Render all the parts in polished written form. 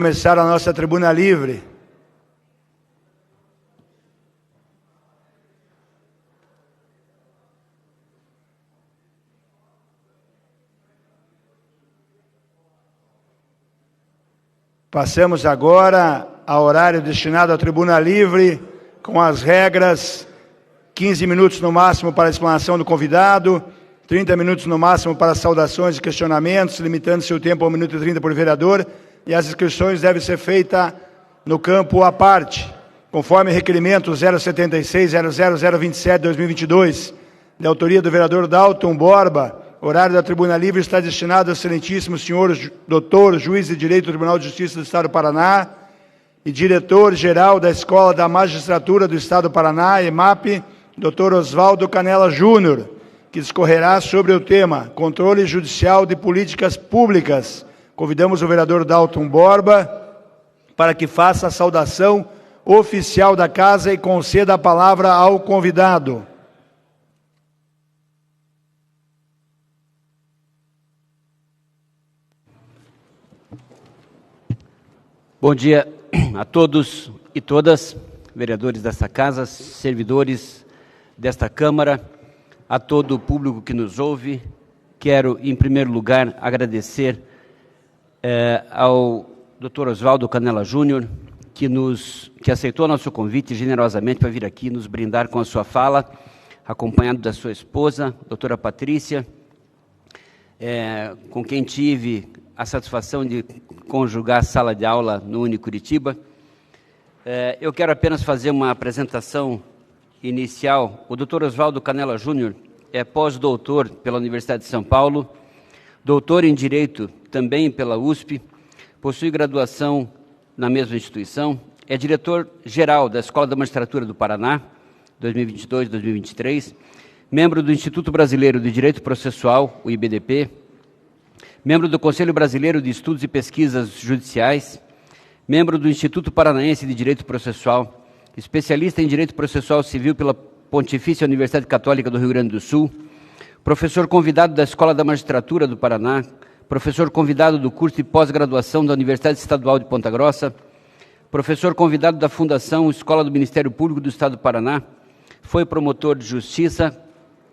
Começar a nossa tribuna livre. Passamos agora ao horário destinado à tribuna livre, com as regras: 15 minutos no máximo para a explanação do convidado, 30 minutos no máximo para saudações e questionamentos, limitando-se o tempo a 1 minuto e 30 por vereador, e as inscrições devem ser feitas no campo à parte, conforme requerimento 076-00027-2022, de autoria do vereador Dalton Borba. O horário da tribuna livre está destinado ao excelentíssimo senhor doutor, juiz de direito do Tribunal de Justiça do Estado do Paraná e diretor-geral da Escola da Magistratura do Estado do Paraná, EMAP, doutor Oswaldo Canella Júnior, que discorrerá sobre o tema Controle Judicial de Políticas Públicas. Convidamos o vereador Dalton Borba para que faça a saudação oficial da casa e conceda a palavra ao convidado. Bom dia a todos e todas, vereadores desta casa, servidores desta Câmara, a todo o público que nos ouve. Quero, em primeiro lugar, agradecer ao Dr. Oswaldo Canella Júnior, que aceitou nosso convite generosamente para vir aqui nos brindar com a sua fala, acompanhado da sua esposa, doutora Patrícia, com quem tive a satisfação de conjugar a sala de aula no Unicuritiba. Eu quero apenas fazer uma apresentação inicial. O Dr. Oswaldo Canella Júnior é pós-doutor pela Universidade de São Paulo, doutor em Direito também pela USP, possui graduação na mesma instituição, é diretor-geral da Escola da Magistratura do Paraná, 2022-2023, membro do Instituto Brasileiro de Direito Processual, o IBDP, membro do Conselho Brasileiro de Estudos e Pesquisas Judiciais, membro do Instituto Paranaense de Direito Processual, especialista em Direito Processual Civil pela Pontifícia Universidade Católica do Rio Grande do Sul, professor convidado da Escola da Magistratura do Paraná, professor convidado do curso de pós-graduação da Universidade Estadual de Ponta Grossa, professor convidado da Fundação Escola do Ministério Público do Estado do Paraná, foi promotor de justiça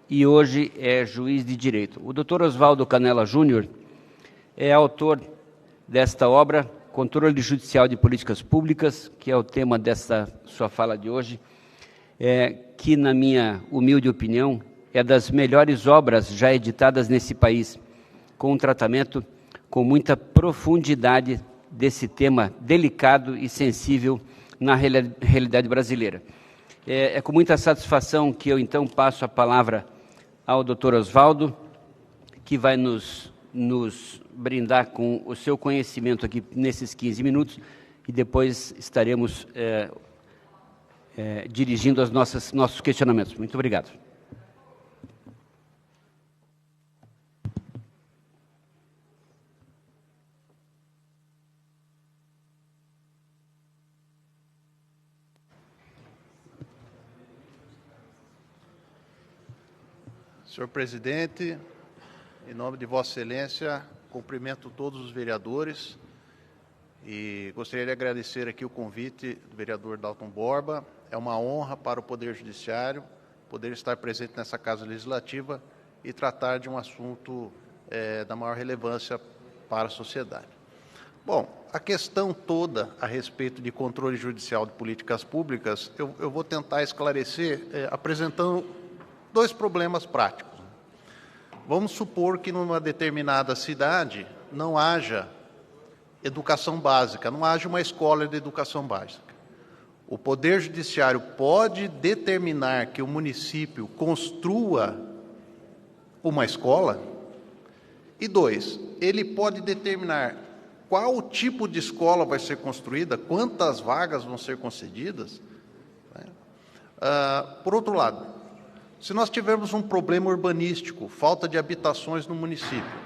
e hoje é juiz de direito. O Dr. Oswaldo Canella Júnior é autor desta obra, Controle Judicial de Políticas Públicas, que é o tema desta sua fala de hoje, que, na minha humilde opinião, é das melhores obras já editadas nesse país, com um tratamento com muita profundidade desse tema delicado e sensível na realidade brasileira. É com muita satisfação que eu, então, passo a palavra ao Dr. Oswaldo, que vai nos brindar com o seu conhecimento aqui nesses 15 minutos e depois estaremos dirigindo os nossos questionamentos. Muito obrigado. Senhor presidente, em nome de Vossa Excelência, cumprimento todos os vereadores e gostaria de agradecer aqui o convite do vereador Dalton Borba. É uma honra para o Poder Judiciário poder estar presente nessa Casa Legislativa e tratar de um assunto da maior relevância para a sociedade. Bom, a questão toda a respeito de controle judicial de políticas públicas, eu vou tentar esclarecer apresentando dois problemas práticos. Vamos supor que numa determinada cidade não haja educação básica, não haja uma escola de educação básica. O Poder Judiciário pode determinar que o município construa uma escola? E dois, ele pode determinar qual tipo de escola vai ser construída, quantas vagas vão ser concedidas? Por outro lado, se nós tivermos um problema urbanístico, falta de habitações no município,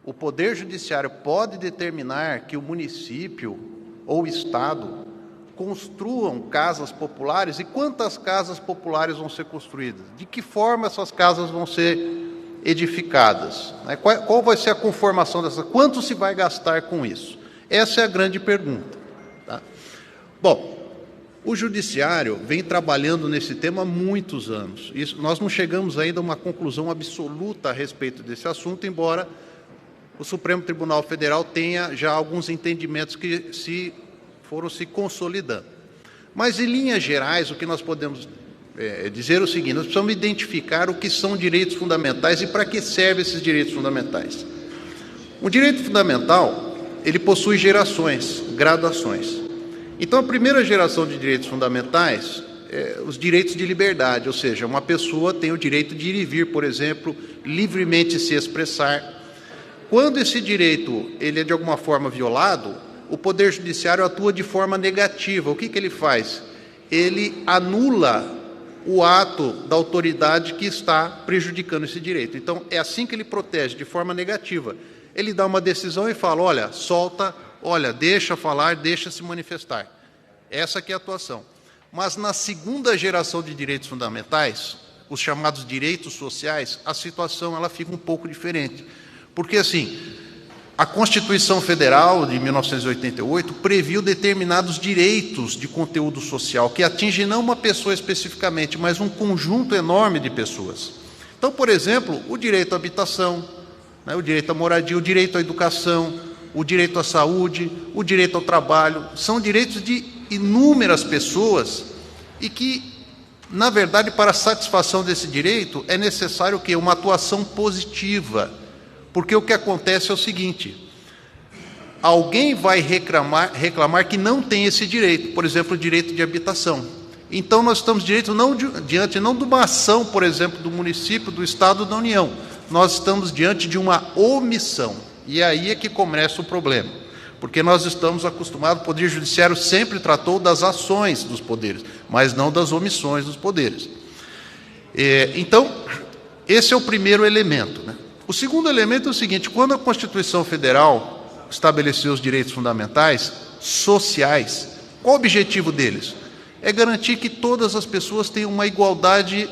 o Poder Judiciário pode determinar que o município ou o Estado construam casas populares e quantas casas populares vão ser construídas? De que forma essas casas vão ser edificadas? Qual vai ser a conformação dessas? Quanto se vai gastar com isso? Essa é a grande pergunta. Tá? Bom, o Judiciário vem trabalhando nesse tema há muitos anos. Nós não chegamos ainda a uma conclusão absoluta a respeito desse assunto, embora o Supremo Tribunal Federal tenha já alguns entendimentos que foram se consolidando. Mas, em linhas gerais, o que nós podemos dizer é o seguinte: nós precisamos identificar o que são direitos fundamentais e para que servem esses direitos fundamentais. O direito fundamental, ele possui gerações, graduações. Então, a primeira geração de direitos fundamentais é os direitos de liberdade, ou seja, uma pessoa tem o direito de ir e vir, por exemplo, livremente se expressar. Quando esse direito ele é de alguma forma violado, o Poder Judiciário atua de forma negativa. O que ele faz? Ele anula o ato da autoridade que está prejudicando esse direito. Então, é assim que ele protege, de forma negativa. Ele dá uma decisão e fala: olha, solta, olha, deixa falar, deixa se manifestar. Essa que é a atuação. Mas na segunda geração de direitos fundamentais, os chamados direitos sociais, a situação ela fica um pouco diferente. Porque, assim, a Constituição Federal de 1988 previu determinados direitos de conteúdo social que atingem não uma pessoa especificamente, mas um conjunto enorme de pessoas. Então, por exemplo, o direito à habitação, né, o direito à moradia, o direito à educação, o direito à saúde, o direito ao trabalho, são direitos de inúmeras pessoas e que, na verdade, para a satisfação desse direito é necessário o quê? Uma atuação positiva. Porque o que acontece é o seguinte: alguém vai reclamar que não tem esse direito, por exemplo, o direito de habitação. Então, nós estamos diante não de uma ação, por exemplo, do município, do Estado, da União. Nós estamos diante de uma omissão. E aí é que começa o problema. Porque nós estamos acostumados, o Poder Judiciário sempre tratou das ações dos poderes, mas não das omissões dos poderes. Então, esse é o primeiro elemento, né? O segundo elemento é o seguinte: quando a Constituição Federal estabeleceu os direitos fundamentais sociais, qual o objetivo deles? É garantir que todas as pessoas tenham uma igualdade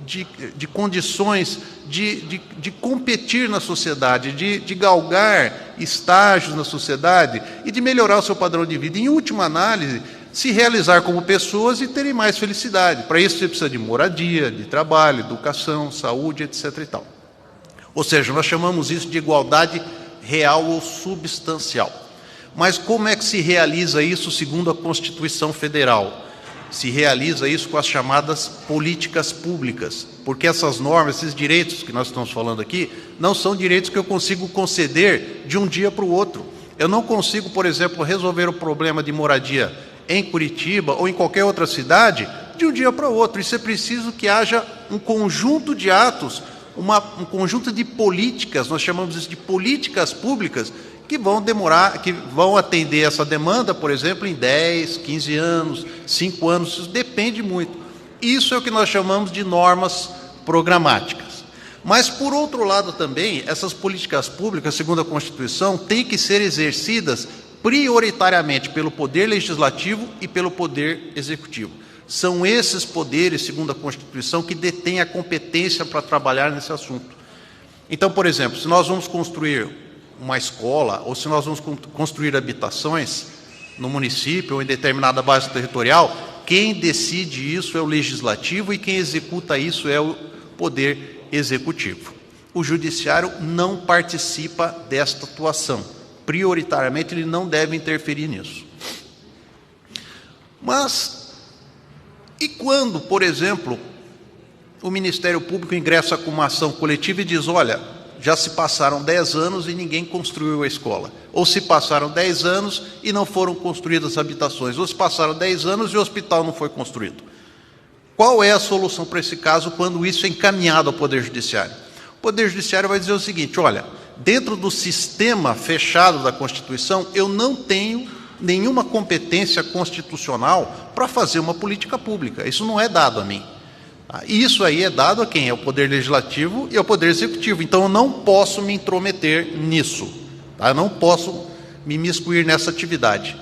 de condições de competir na sociedade, de galgar estágios na sociedade e de melhorar o seu padrão de vida. Em última análise, se realizar como pessoas e terem mais felicidade. Para isso, você precisa de moradia, de trabalho, educação, saúde, etc. e tal. Ou seja, nós chamamos isso de igualdade real ou substancial. Mas como é que se realiza isso segundo a Constituição Federal? Se realiza isso com as chamadas políticas públicas, porque essas normas, esses direitos que nós estamos falando aqui, não são direitos que eu consigo conceder de um dia para o outro. Eu não consigo, por exemplo, resolver o problema de moradia em Curitiba ou em qualquer outra cidade de um dia para o outro. Isso é preciso que haja um conjunto de atos, um conjunto de políticas, nós chamamos isso de políticas públicas, que vão atender essa demanda, por exemplo, em 10, 15 anos, 5 anos, isso depende muito. Isso é o que nós chamamos de normas programáticas. Mas, por outro lado também, essas políticas públicas, segundo a Constituição, têm que ser exercidas prioritariamente pelo Poder Legislativo e pelo Poder Executivo. São esses poderes, segundo a Constituição, que detêm a competência para trabalhar nesse assunto. Então, por exemplo, se nós vamos construir uma escola, ou se nós vamos construir habitações no município ou em determinada base territorial, quem decide isso é o Legislativo e quem executa isso é o Poder Executivo. O Judiciário não participa desta atuação. Prioritariamente, ele não deve interferir nisso. Mas, e quando, por exemplo, o Ministério Público ingressa com uma ação coletiva e diz: olha, já se passaram 10 anos e ninguém construiu a escola. Ou se passaram 10 anos e não foram construídas habitações. Ou se passaram 10 anos e o hospital não foi construído. Qual é a solução para esse caso quando isso é encaminhado ao Poder Judiciário? O Poder Judiciário vai dizer o seguinte: olha, dentro do sistema fechado da Constituição, eu não tenho nenhuma competência constitucional para fazer uma política pública. Isso não é dado a mim. E isso aí é dado a quem? É o Poder Legislativo e ao Poder Executivo. Então, eu não posso me intrometer nisso. Tá? Eu não posso me imiscuir nessa atividade.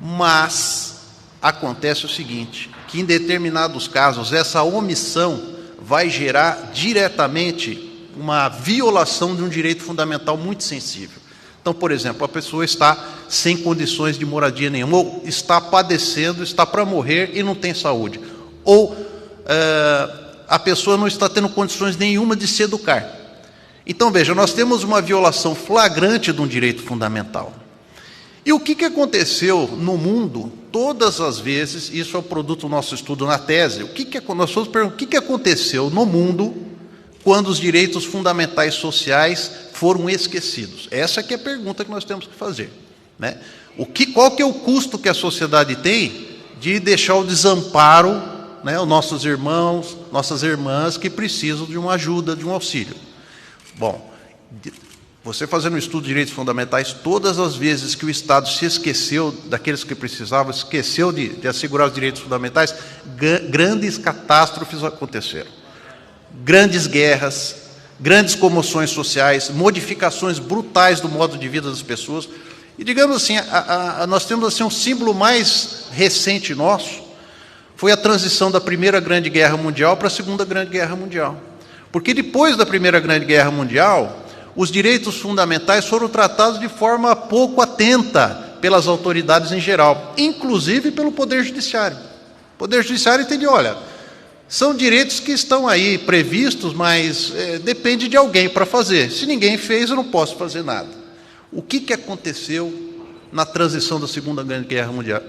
Mas acontece o seguinte, que em determinados casos, essa omissão vai gerar diretamente uma violação de um direito fundamental muito sensível. Então, por exemplo, a pessoa está sem condições de moradia nenhuma, ou está padecendo, está para morrer e não tem saúde, ou a pessoa não está tendo condições nenhuma de se educar. Então, veja, nós temos uma violação flagrante de um direito fundamental. E o que aconteceu no mundo, todas as vezes, isso é o produto do nosso estudo na tese, nós fomos perguntar o que aconteceu no mundo quando os direitos fundamentais sociais foram esquecidos? Essa que é a pergunta que nós temos que fazer, né? Qual que é o custo que a sociedade tem de deixar o desamparo, né, os nossos irmãos, nossas irmãs que precisam de uma ajuda, de um auxílio? Bom, você fazendo um estudo de direitos fundamentais, todas as vezes que o Estado se esqueceu daqueles que precisavam, esqueceu de assegurar os direitos fundamentais, grandes catástrofes aconteceram. Grandes guerras, grandes comoções sociais, modificações brutais do modo de vida das pessoas. E, digamos assim, nós temos assim, um símbolo mais recente nosso, foi a transição da Primeira Grande Guerra Mundial para a Segunda Grande Guerra Mundial. Porque depois da Primeira Grande Guerra Mundial, os direitos fundamentais foram tratados de forma pouco atenta pelas autoridades em geral, inclusive pelo Poder Judiciário. O Poder Judiciário entendeu, olha, são direitos que estão aí previstos, mas depende de alguém para fazer. Se ninguém fez, eu não posso fazer nada. O que aconteceu na transição da Segunda Grande Guerra Mundial?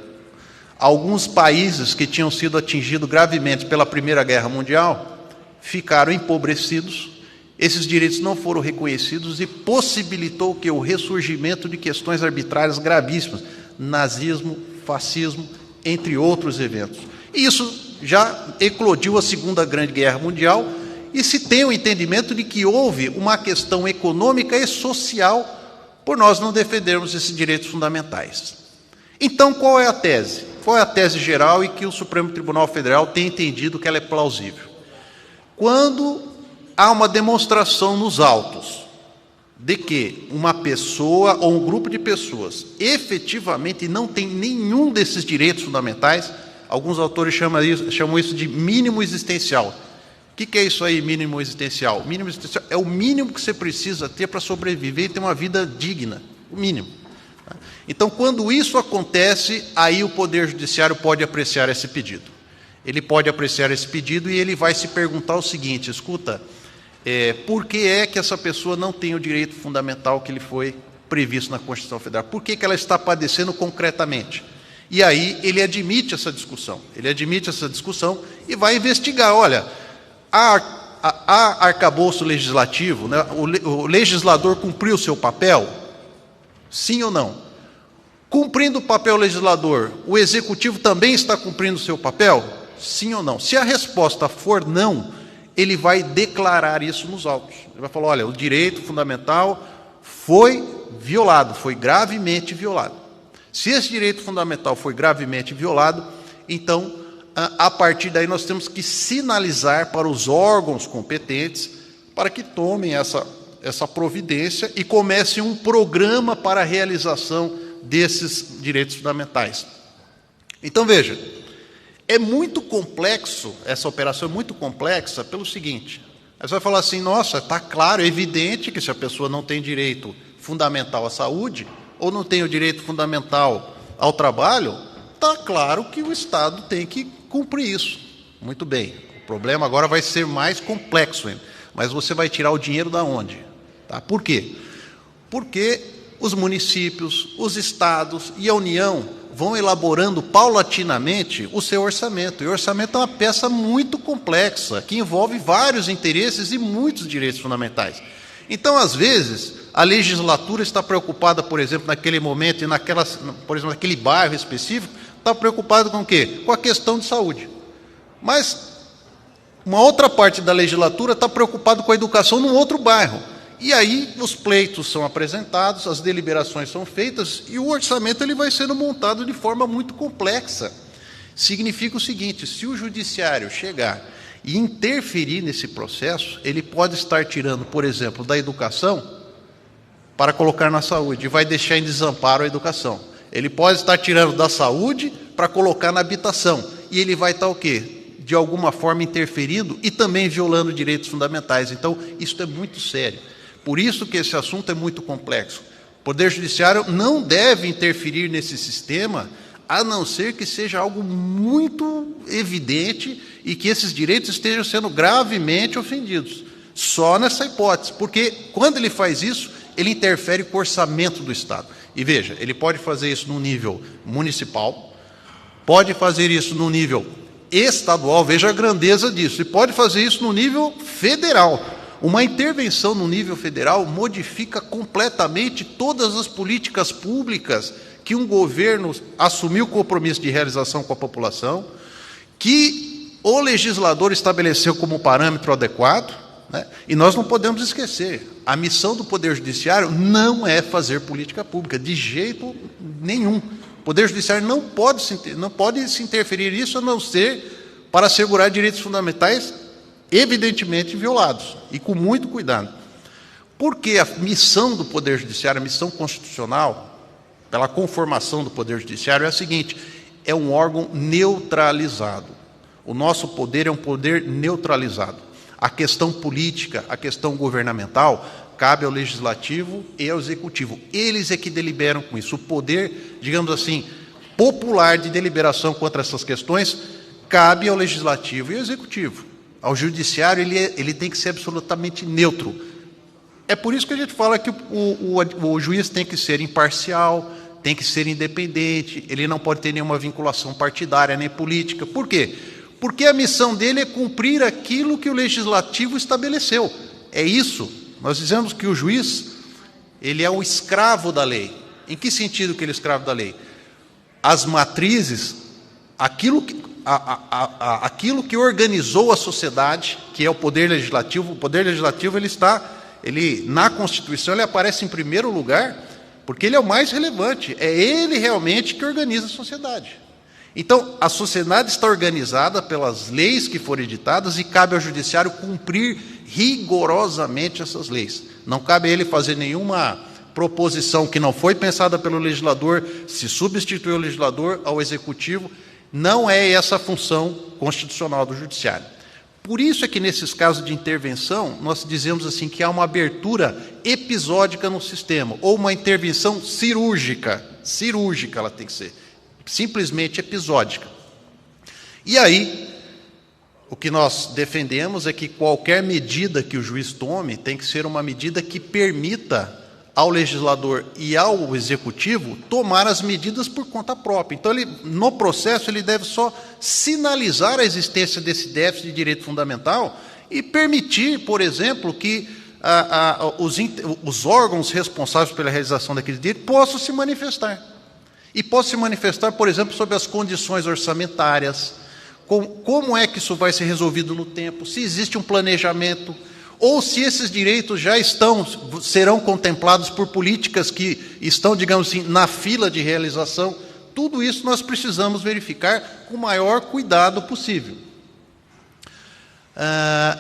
Alguns países que tinham sido atingidos gravemente pela Primeira Guerra Mundial ficaram empobrecidos. Esses direitos não foram reconhecidos e possibilitou que o ressurgimento de questões arbitrárias gravíssimas, nazismo, fascismo, entre outros eventos. E isso já eclodiu a Segunda Grande Guerra Mundial e se tem o entendimento de que houve uma questão econômica e social por nós não defendermos esses direitos fundamentais. Então, qual é a tese? Qual é a tese geral e que o Supremo Tribunal Federal tem entendido que ela é plausível? Quando há uma demonstração nos autos de que uma pessoa ou um grupo de pessoas efetivamente não tem nenhum desses direitos fundamentais, alguns autores chamam isso de mínimo existencial. O que é isso aí, mínimo existencial? O mínimo existencial é o mínimo que você precisa ter para sobreviver e ter uma vida digna, o mínimo. Então, quando isso acontece, aí o Poder Judiciário pode apreciar esse pedido. Ele pode apreciar esse pedido e ele vai se perguntar o seguinte, escuta, por que é que essa pessoa não tem o direito fundamental que lhe foi previsto na Constituição Federal? Por que ela está padecendo concretamente? E aí ele admite essa discussão. Ele admite essa discussão e vai investigar. Olha, há arcabouço legislativo, né? O legislador cumpriu o seu papel? Sim ou não? Cumprindo o papel legislador, o executivo também está cumprindo o seu papel? Sim ou não? Se a resposta for não, ele vai declarar isso nos autos. Ele vai falar, olha, o direito fundamental foi violado, foi gravemente violado. Se esse direito fundamental foi gravemente violado, então, a partir daí nós temos que sinalizar para os órgãos competentes para que tomem essa providência e comecem um programa para a realização desses direitos fundamentais. Então, veja, é muito complexo, essa operação é muito complexa pelo seguinte, aí você vai falar assim, nossa, está claro, é evidente que se a pessoa não tem direito fundamental à saúde, ou não tem o direito fundamental ao trabalho, está claro que o Estado tem que cumprir isso. Muito bem, o problema agora vai ser mais complexo ainda, mas você vai tirar o dinheiro da onde? Tá? Por quê? Porque os municípios, os estados e a União vão elaborando paulatinamente o seu orçamento. E o orçamento é uma peça muito complexa, que envolve vários interesses e muitos direitos fundamentais. Então, às vezes, a legislatura está preocupada, por exemplo, naquele momento, e por exemplo, naquele bairro específico, está preocupada com o quê? Com a questão de saúde. Mas uma outra parte da legislatura está preocupada com a educação num outro bairro. E aí os pleitos são apresentados, as deliberações são feitas e o orçamento ele vai sendo montado de forma muito complexa. Significa o seguinte, se o judiciário chegar e interferir nesse processo, ele pode estar tirando, por exemplo, da educação para colocar na saúde e vai deixar em desamparo a educação. Ele pode estar tirando da saúde para colocar na habitação e ele vai estar o quê? De alguma forma interferindo e também violando direitos fundamentais. Então, isso é muito sério. Por isso que esse assunto é muito complexo. Poder Judiciário não deve interferir nesse sistema, a não ser que seja algo muito evidente e que esses direitos estejam sendo gravemente ofendidos. Só nessa hipótese, porque quando ele faz isso, ele interfere com o orçamento do Estado. E veja, ele pode fazer isso no nível municipal, pode fazer isso no nível estadual, veja a grandeza disso, e pode fazer isso no nível federal. Uma intervenção no nível federal modifica completamente todas as políticas públicas que um governo assumiu o compromisso de realização com a população, que o legislador estabeleceu como parâmetro adequado, né? E nós não podemos esquecer, a missão do Poder Judiciário não é fazer política pública, de jeito nenhum. O Poder Judiciário não pode se interferir nisso, a não ser para assegurar direitos fundamentais evidentemente violados, e com muito cuidado. Porque a missão do Poder Judiciário, a missão constitucional, pela conformação do Poder Judiciário, é a seguinte: é um órgão neutralizado. O nosso poder é um poder neutralizado. A questão política, a questão governamental, cabe ao Legislativo e ao Executivo. Eles é que deliberam com isso. O poder, digamos assim, popular de deliberação contra essas questões, cabe ao Legislativo e ao Executivo. Ao Judiciário, ele tem que ser absolutamente neutro. É por isso que a gente fala que o juiz tem que ser imparcial, tem que ser independente, ele não pode ter nenhuma vinculação partidária nem política. Por quê? Porque a missão dele é cumprir aquilo que o Legislativo estabeleceu. É isso. Nós dizemos que o juiz, ele é o escravo da lei. Em que sentido que ele é escravo da lei? As matrizes, aquilo que organizou a sociedade, que é o Poder Legislativo. O Poder Legislativo, na Constituição, ele aparece em primeiro lugar, porque ele é o mais relevante. É ele realmente que organiza a sociedade. Então, a sociedade está organizada pelas leis que foram editadas e cabe ao Judiciário cumprir rigorosamente essas leis. Não cabe a ele fazer nenhuma proposição que não foi pensada pelo legislador, se substituir o legislador ao Executivo. Não é essa a função constitucional do Judiciário. Por isso é que, nesses casos de intervenção, nós dizemos assim que há uma abertura episódica no sistema, ou uma intervenção cirúrgica. Cirúrgica ela tem que ser. Simplesmente episódica. E aí, o que nós defendemos é que qualquer medida que o juiz tome tem que ser uma medida que permita ao legislador e ao executivo tomar as medidas por conta própria. Então, no processo, ele deve só sinalizar a existência desse déficit de direito fundamental e permitir, por exemplo, que os órgãos responsáveis pela realização daquele direito possam se manifestar. E possam se manifestar, por exemplo, sobre as condições orçamentárias, como é que isso vai ser resolvido no tempo, se existe um planejamento, ou se esses direitos já serão contemplados por políticas que estão, digamos assim, na fila de realização. Tudo isso nós precisamos verificar com o maior cuidado possível.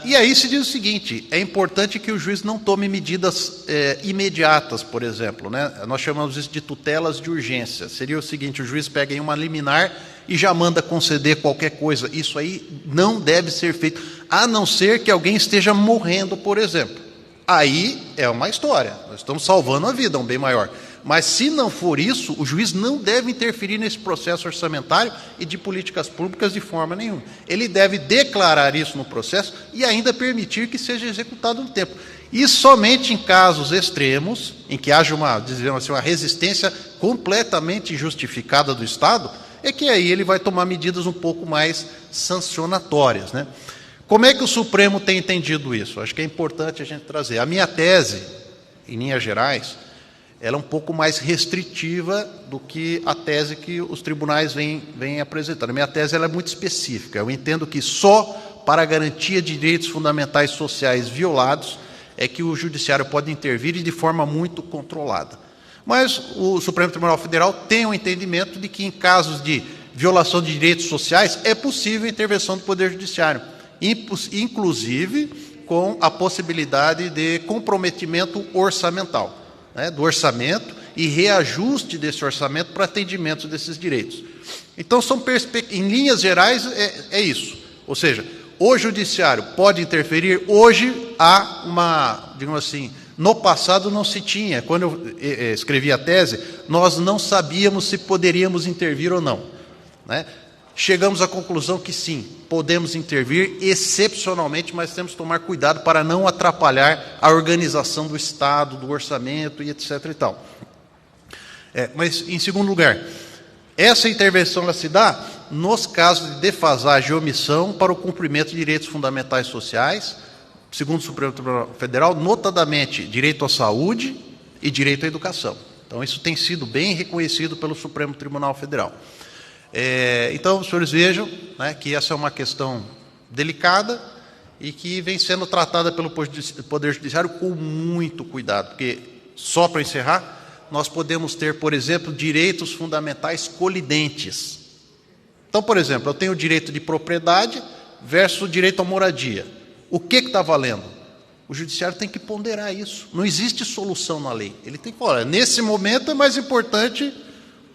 E aí se diz o seguinte: é importante que o juiz não tome medidas imediatas, por exemplo, né? Nós chamamos isso de tutelas de urgência. Seria o seguinte: o juiz pega em uma liminar e já manda conceder qualquer coisa. Isso aí não deve ser feito, a não ser que alguém esteja morrendo, por exemplo. Aí é uma história, nós estamos salvando a vida, um bem maior. Mas se não for isso, o juiz não deve interferir nesse processo orçamentário e de políticas públicas de forma nenhuma. Ele deve declarar isso no processo e ainda permitir que seja executado no tempo. E somente em casos extremos, em que haja uma resistência completamente injustificada do Estado, é que aí ele vai tomar medidas um pouco mais sancionatórias, né? Como é que o Supremo tem entendido isso? Acho que é importante a gente trazer. A minha tese, em linhas gerais, ela é um pouco mais restritiva do que a tese que os tribunais vêm apresentando. A minha tese ela é muito específica. Eu entendo que só para a garantia de direitos fundamentais sociais violados é que o Judiciário pode intervir e de forma muito controlada. Mas o Supremo Tribunal Federal tem um entendimento de que, em casos de violação de direitos sociais, é possível a intervenção do Poder Judiciário, inclusive com a possibilidade de comprometimento orçamental, né, do orçamento e reajuste desse orçamento para atendimento desses direitos. Então, em linhas gerais, é isso. Ou seja, o Judiciário pode interferir. Hoje há digamos assim, No passado não se tinha. Quando eu escrevi a tese, nós não sabíamos se poderíamos intervir ou não, né? Chegamos à conclusão que sim, podemos intervir excepcionalmente, mas temos que tomar cuidado para não atrapalhar a organização do Estado, do orçamento e etc. e tal. Mas, em segundo lugar, essa intervenção ela se dá nos casos de defasagem e omissão para o cumprimento de direitos fundamentais sociais, segundo o Supremo Tribunal Federal, notadamente direito à saúde e direito à educação. Então, isso tem sido bem reconhecido pelo Supremo Tribunal Federal. Então, os senhores vejam, né, que essa é uma questão delicada e que vem sendo tratada pelo Poder Judiciário com muito cuidado, porque, só para encerrar, nós podemos ter, por exemplo, direitos fundamentais colidentes. Então, por exemplo, eu tenho o direito de propriedade versus o direito à moradia. O que está valendo? O Judiciário tem que ponderar isso. Não existe solução na lei. Ele tem que falar, nesse momento é mais importante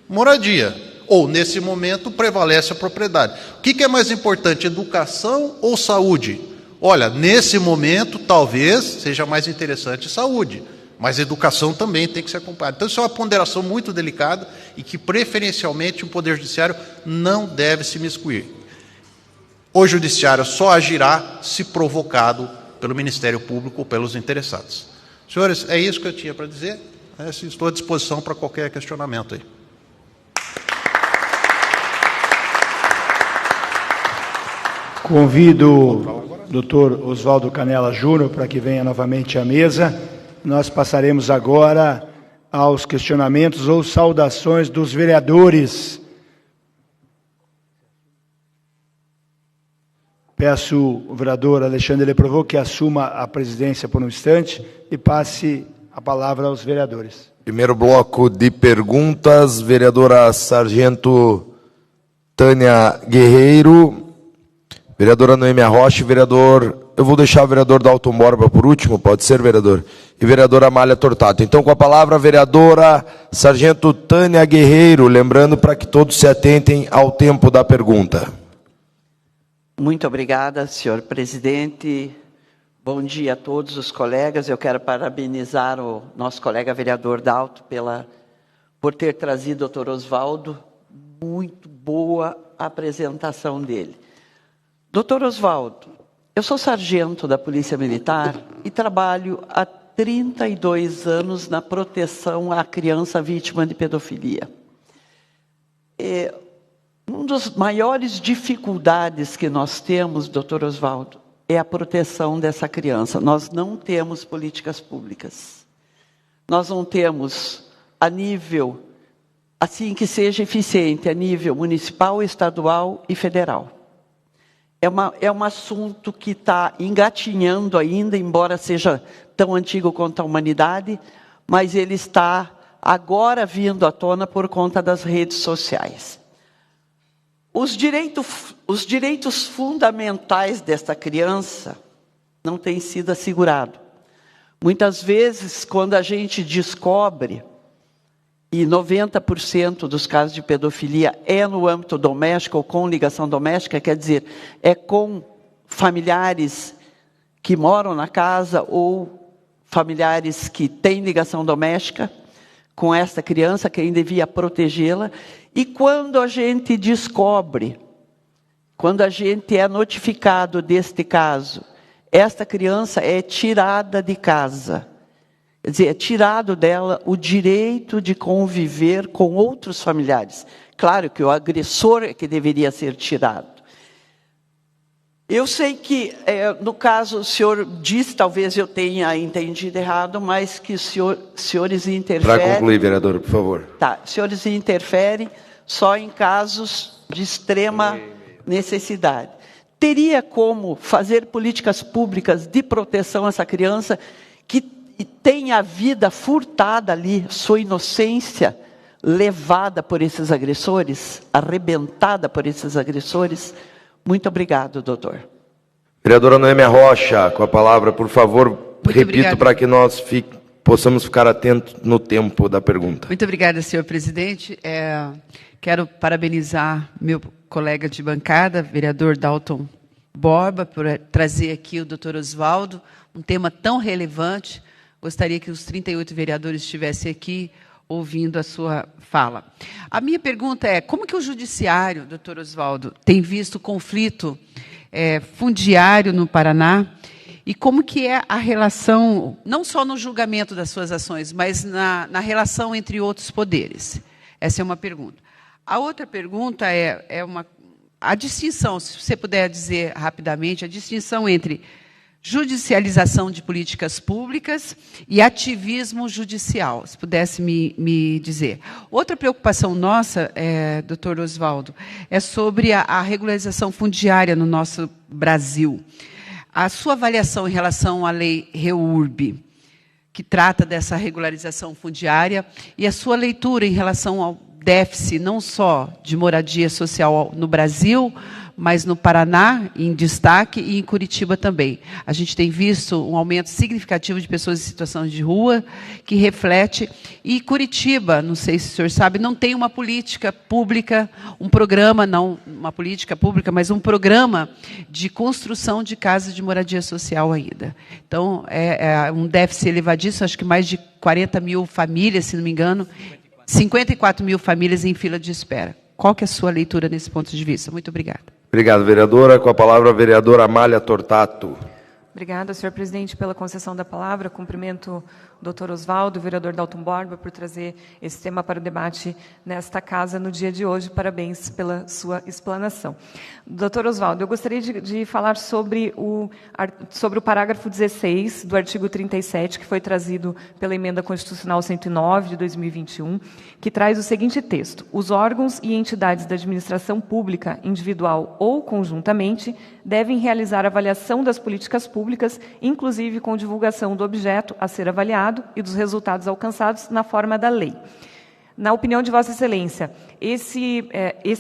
moradia. Ou, nesse momento, prevalece a propriedade. O que é mais importante, educação ou saúde? Olha, nesse momento, talvez seja mais interessante saúde, mas educação também tem que ser acompanhada. Então, isso é uma ponderação muito delicada e que, preferencialmente, o Poder Judiciário não deve se miscuir. O Judiciário só agirá se provocado pelo Ministério Público ou pelos interessados. Senhores, é isso que eu tinha para dizer. Estou à disposição para qualquer questionamento aí. Convido o doutor Oswaldo Canella Júnior para que venha novamente à mesa. Nós passaremos agora aos questionamentos ou saudações dos vereadores. Peço o vereador Alexandre Leprovost que assuma a presidência por um instante e passe a palavra aos vereadores. Primeiro bloco de perguntas, vereadora Sargento Tânia Guerreiro, vereadora Noêmia Rocha, eu vou deixar o vereador Dalton Borba por último, pode ser, vereador? E vereadora Amália Tortato. Então, com a palavra, a vereadora Sargento Tânia Guerreiro, lembrando para que todos se atentem ao tempo da pergunta. Muito obrigada, senhor presidente. Bom dia a todos os colegas. Eu quero parabenizar o nosso colega vereador Dalton por ter trazido o doutor Oswaldo. Muito boa a apresentação dele. Doutor Oswaldo, eu sou sargento da Polícia Militar e trabalho há 32 anos na proteção à criança vítima de pedofilia. Uma das maiores dificuldades que nós temos, doutor Oswaldo, é a proteção dessa criança. Nós não temos políticas públicas. Nós não temos a nível, assim que seja eficiente, a nível municipal, estadual e federal. É um assunto que está engatinhando ainda, embora seja tão antigo quanto a humanidade, mas ele está agora vindo à tona por conta das redes sociais. Os direitos fundamentais desta criança não têm sido assegurados. Muitas vezes, quando a gente descobre, e 90% dos casos de pedofilia é no âmbito doméstico ou com ligação doméstica, quer dizer, é com familiares que moram na casa ou familiares que têm ligação doméstica com esta criança, quem devia protegê-la. E quando a gente descobre, quando a gente é notificado deste caso, esta criança é tirada de casa. Quer dizer, é tirado dela o direito de conviver com outros familiares. Claro que o agressor é que deveria ser tirado. Eu sei que, no caso, o senhor disse, talvez eu tenha entendido errado, mas que os senhores interferem... Para concluir, vereador, por favor. Tá, os senhores interferem só em casos de extrema necessidade. Teria como fazer políticas públicas de proteção a essa criança que tem a vida furtada ali, sua inocência levada por esses agressores, arrebentada por esses agressores? Muito obrigado, doutor. Vereadora Noêmia Rocha, com a palavra, por favor, repito para que nós possamos ficar atentos no tempo da pergunta. Muito obrigada, senhor presidente. Quero parabenizar meu colega de bancada, vereador Dalton Borba, por trazer aqui o doutor Oswaldo, um tema tão relevante. Gostaria que os 38 vereadores estivessem aqui ouvindo a sua fala. A minha pergunta é, como que o Judiciário, doutor Oswaldo, tem visto o conflito fundiário no Paraná e como que é a relação, não só no julgamento das suas ações, mas na relação entre outros poderes? Essa é uma pergunta. A outra pergunta a distinção, se você puder dizer rapidamente, a distinção entre judicialização de políticas públicas e ativismo judicial, se pudesse me dizer. Outra preocupação nossa, doutor Oswaldo, é sobre a regularização fundiária no nosso Brasil. A sua avaliação em relação à lei REURB, que trata dessa regularização fundiária, e a sua leitura em relação ao déficit, não só de moradia social no Brasil, mas no Paraná, em destaque, e em Curitiba também. A gente tem visto um aumento significativo de pessoas em situação de rua, que reflete... E Curitiba, não sei se o senhor sabe, não tem uma política pública, um programa, não uma política pública, mas um programa de construção de casas de moradia social ainda. Então, é um déficit elevadíssimo, acho que mais de 40 mil famílias, se não me engano, 54 mil famílias em fila de espera. Qual que é a sua leitura nesse ponto de vista? Muito obrigada. Obrigado, vereadora. Com a palavra, a vereadora Amália Tortato. Obrigada, senhor presidente, pela concessão da palavra. Cumprimento o doutor Oswaldo, o vereador Dalton Borba, por trazer esse tema para o debate nesta casa no dia de hoje. Parabéns pela sua explanação. Doutor Oswaldo, eu gostaria de falar sobre o parágrafo 16 do artigo 37, que foi trazido pela Emenda Constitucional 109 de 2021, que traz o seguinte texto: os órgãos e entidades da administração pública, individual ou conjuntamente, devem realizar avaliação das políticas públicas, inclusive com divulgação do objeto a ser avaliado e dos resultados alcançados na forma da lei. Na opinião de Vossa Excelência, esse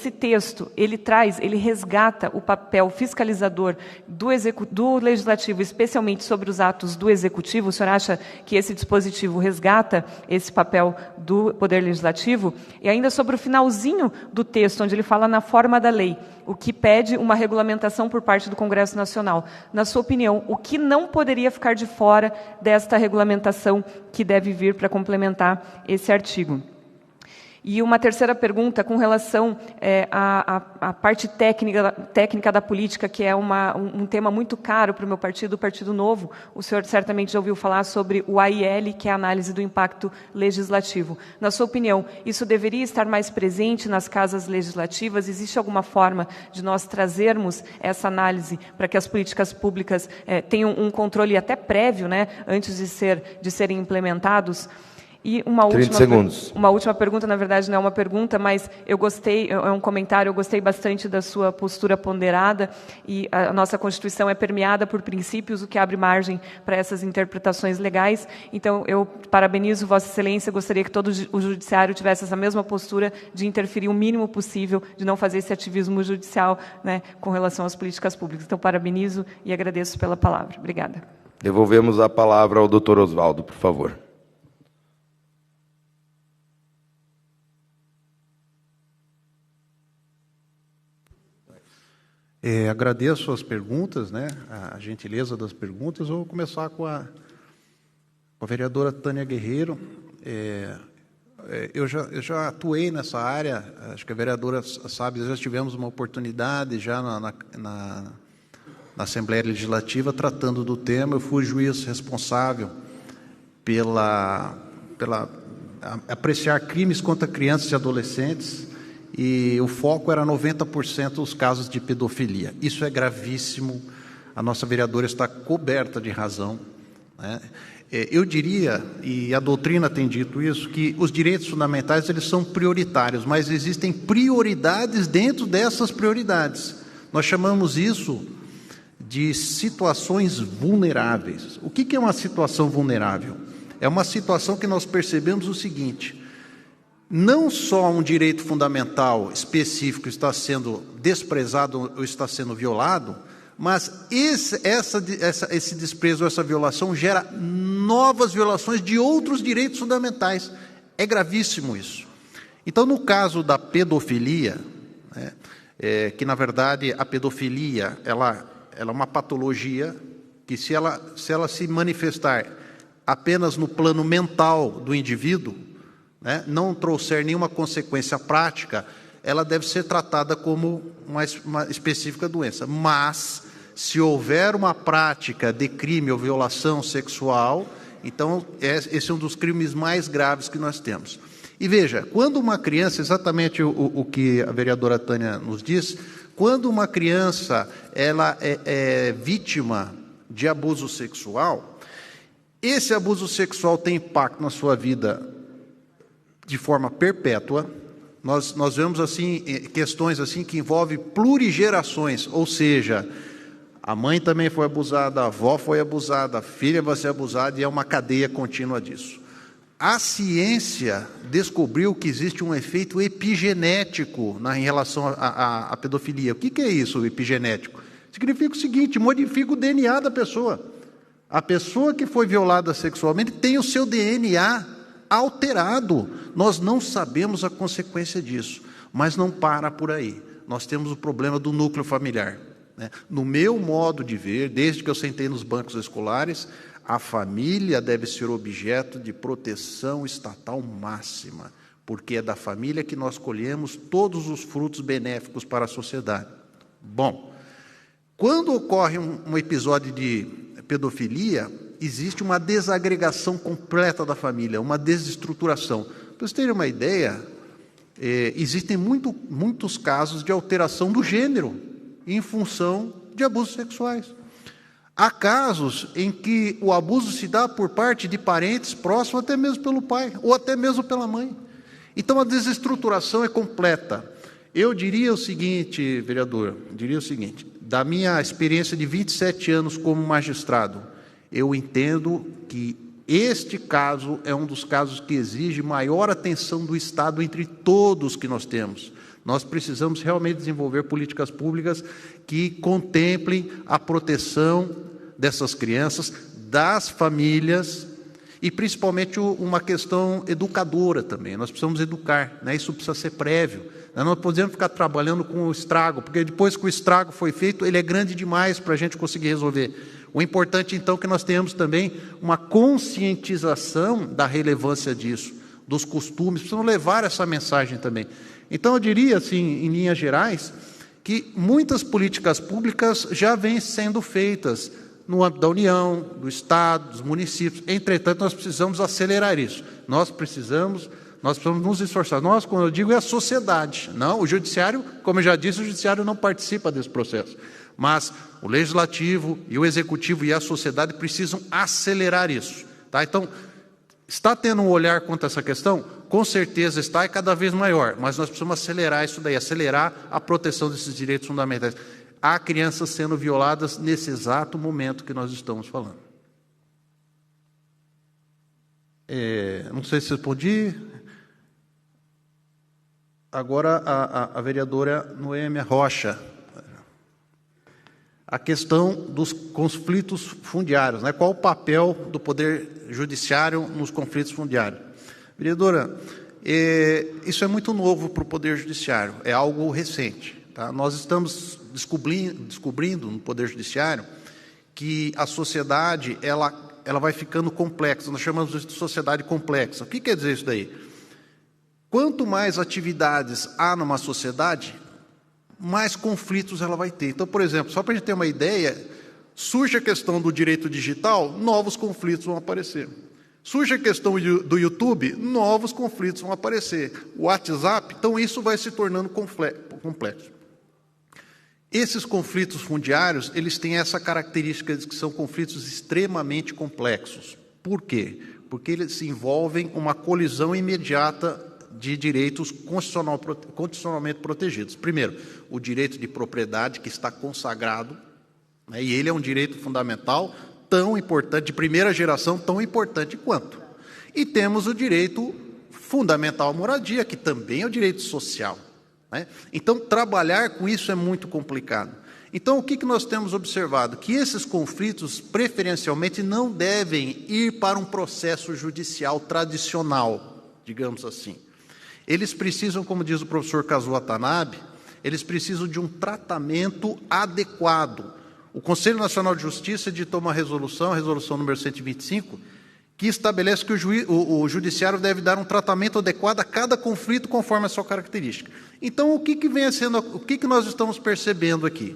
texto, ele resgata o papel fiscalizador do Legislativo, especialmente sobre os atos do Executivo? O senhor acha que esse dispositivo resgata esse papel do Poder Legislativo? E ainda sobre o finalzinho do texto, onde ele fala na forma da lei, o que pede uma regulamentação por parte do Congresso Nacional. Na sua opinião, o que não poderia ficar de fora desta regulamentação que deve vir para complementar esse artigo? E uma terceira pergunta com relação à parte técnica da política, que é um tema muito caro para o meu partido, o Partido Novo. O senhor certamente já ouviu falar sobre o AIL, que é a análise do impacto legislativo. Na sua opinião, isso deveria estar mais presente nas casas legislativas? Existe alguma forma de nós trazermos essa análise para que as políticas públicas tenham um controle até prévio, né, antes de serem implementados? E uma última pergunta, na verdade não é uma pergunta, mas eu gostei, é um comentário, eu gostei bastante da sua postura ponderada, e a nossa Constituição é permeada por princípios, o que abre margem para essas interpretações legais. Então, eu parabenizo Vossa Excelência, gostaria que todo o Judiciário tivesse essa mesma postura de interferir o mínimo possível, de não fazer esse ativismo judicial, né, com relação às políticas públicas. Então, parabenizo e agradeço pela palavra. Obrigada. Devolvemos a palavra ao doutor Oswaldo, por favor. Agradeço as perguntas, né, a gentileza das perguntas. Eu vou começar com a vereadora Tânia Guerreiro. Eu já atuei nessa área, acho que a vereadora sabe, já tivemos uma oportunidade já na Assembleia Legislativa tratando do tema. Eu fui juiz responsável pela apreciar crimes contra crianças e adolescentes, e o foco era 90% dos casos de pedofilia. Isso é gravíssimo, a nossa vereadora está coberta de razão, né? Eu diria, e a doutrina tem dito isso, que os direitos fundamentais eles são prioritários, mas existem prioridades dentro dessas prioridades. Nós chamamos isso de situações vulneráveis. O que é uma situação vulnerável? É uma situação que nós percebemos o seguinte: não só um direito fundamental específico está sendo desprezado ou está sendo violado, mas esse desprezo, essa violação gera novas violações de outros direitos fundamentais. É gravíssimo isso. Então, no caso da pedofilia, né, que na verdade a pedofilia ela é uma patologia que se ela se manifestar apenas no plano mental do indivíduo, né, não trouxer nenhuma consequência prática, ela deve ser tratada como uma específica doença. Mas, se houver uma prática de crime ou violação sexual, então esse é um dos crimes mais graves que nós temos. E veja, quando uma criança, exatamente o que a vereadora Tânia nos diz, quando uma criança ela é vítima de abuso sexual, esse abuso sexual tem impacto na sua vida de forma perpétua. Nós vemos assim questões assim que envolvem plurigerações, ou seja, a mãe também foi abusada, a avó foi abusada, a filha vai ser abusada, e é uma cadeia contínua disso. A ciência descobriu que existe um efeito epigenético em relação à pedofilia. O que é isso, o epigenético? Significa o seguinte: modifica o DNA da pessoa. A pessoa que foi violada sexualmente tem o seu DNA alterado. Nós não sabemos a consequência disso, mas não para por aí. Nós temos o problema do núcleo familiar, né? No meu modo de ver, desde que eu sentei nos bancos escolares, a família deve ser objeto de proteção estatal máxima, porque é da família que nós colhemos todos os frutos benéficos para a sociedade. Bom, quando ocorre um episódio de pedofilia, existe uma desagregação completa da família, uma desestruturação. Para vocês terem uma ideia, existem muitos casos de alteração do gênero em função de abusos sexuais. Há casos em que o abuso se dá por parte de parentes próximos, até mesmo pelo pai, ou até mesmo pela mãe. Então, a desestruturação é completa. Eu diria o seguinte, vereador, da minha experiência de 27 anos como magistrado, eu entendo que este caso é um dos casos que exige maior atenção do Estado entre todos que nós temos. Nós precisamos realmente desenvolver políticas públicas que contemplem a proteção dessas crianças, das famílias, e principalmente uma questão educadora também. Nós precisamos educar, né? Isso precisa ser prévio. Nós não podemos ficar trabalhando com o estrago, porque depois que o estrago foi feito, ele é grande demais para a gente conseguir resolver. O importante, então, é que nós tenhamos também uma conscientização da relevância disso, dos costumes, precisamos levar essa mensagem também. Então, eu diria, assim, em linhas gerais, que muitas políticas públicas já vêm sendo feitas no âmbito da União, do Estado, dos municípios. Entretanto, nós precisamos acelerar isso. Nós precisamos nos esforçar. Nós, quando eu digo, é a sociedade. Não, o judiciário, como eu já disse, o judiciário não participa desse processo. Mas o legislativo e o executivo e a sociedade precisam acelerar isso. Tá? Então, está tendo um olhar quanto a essa questão? Com certeza está, e cada vez maior. Mas nós precisamos acelerar isso daí, acelerar a proteção desses direitos fundamentais. Há crianças sendo violadas nesse exato momento que nós estamos falando. Não sei se respondi. Agora, a vereadora Noêmia Rocha. A questão dos conflitos fundiários, né? Qual o papel do Poder Judiciário nos conflitos fundiários? Vereadora, isso é muito novo para o Poder Judiciário, é algo recente. Tá? Nós estamos descobrindo no Poder Judiciário que a sociedade ela vai ficando complexa. Nós chamamos de sociedade complexa. O que quer dizer isso daí? Quanto mais atividades há numa sociedade, mais conflitos ela vai ter. Então, por exemplo, só para a gente ter uma ideia, surge a questão do direito digital, novos conflitos vão aparecer. Surge a questão do YouTube, novos conflitos vão aparecer. O WhatsApp, então isso vai se tornando complexo. Esses conflitos fundiários, eles têm essa característica de que são conflitos extremamente complexos. Por quê? Porque eles envolvem uma colisão imediata de direitos constitucionalmente protegidos. Primeiro, o direito de propriedade, que está consagrado, né, e ele é um direito fundamental, tão importante, de primeira geração, tão importante quanto. E temos o direito fundamental à moradia, que também é o direito social. Né? Então, trabalhar com isso é muito complicado. Então, o que nós temos observado? Que esses conflitos, preferencialmente, não devem ir para um processo judicial tradicional, digamos assim. Eles precisam, como diz o professor Kazuo Watanabe, eles precisam de um tratamento adequado. O Conselho Nacional de Justiça editou uma resolução, a resolução número 125, que estabelece que o judiciário deve dar um tratamento adequado a cada conflito conforme a sua característica. Então, o que nós estamos percebendo aqui?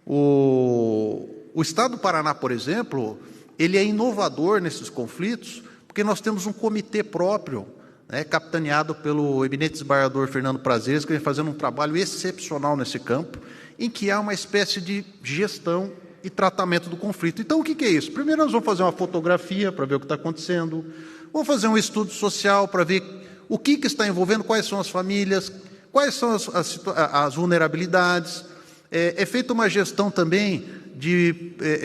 O Estado do Paraná, por exemplo, ele é inovador nesses conflitos, porque nós temos um comitê próprio, né, capitaneado pelo eminente desembargador Fernando Prazeres, que vem fazendo um trabalho excepcional nesse campo, em que há uma espécie de gestão e tratamento do conflito. Então, o que é isso? Primeiro, nós vamos fazer uma fotografia para ver o que está acontecendo, vamos fazer um estudo social para ver o que está envolvendo, quais são as famílias, quais são as vulnerabilidades. É feita uma gestão também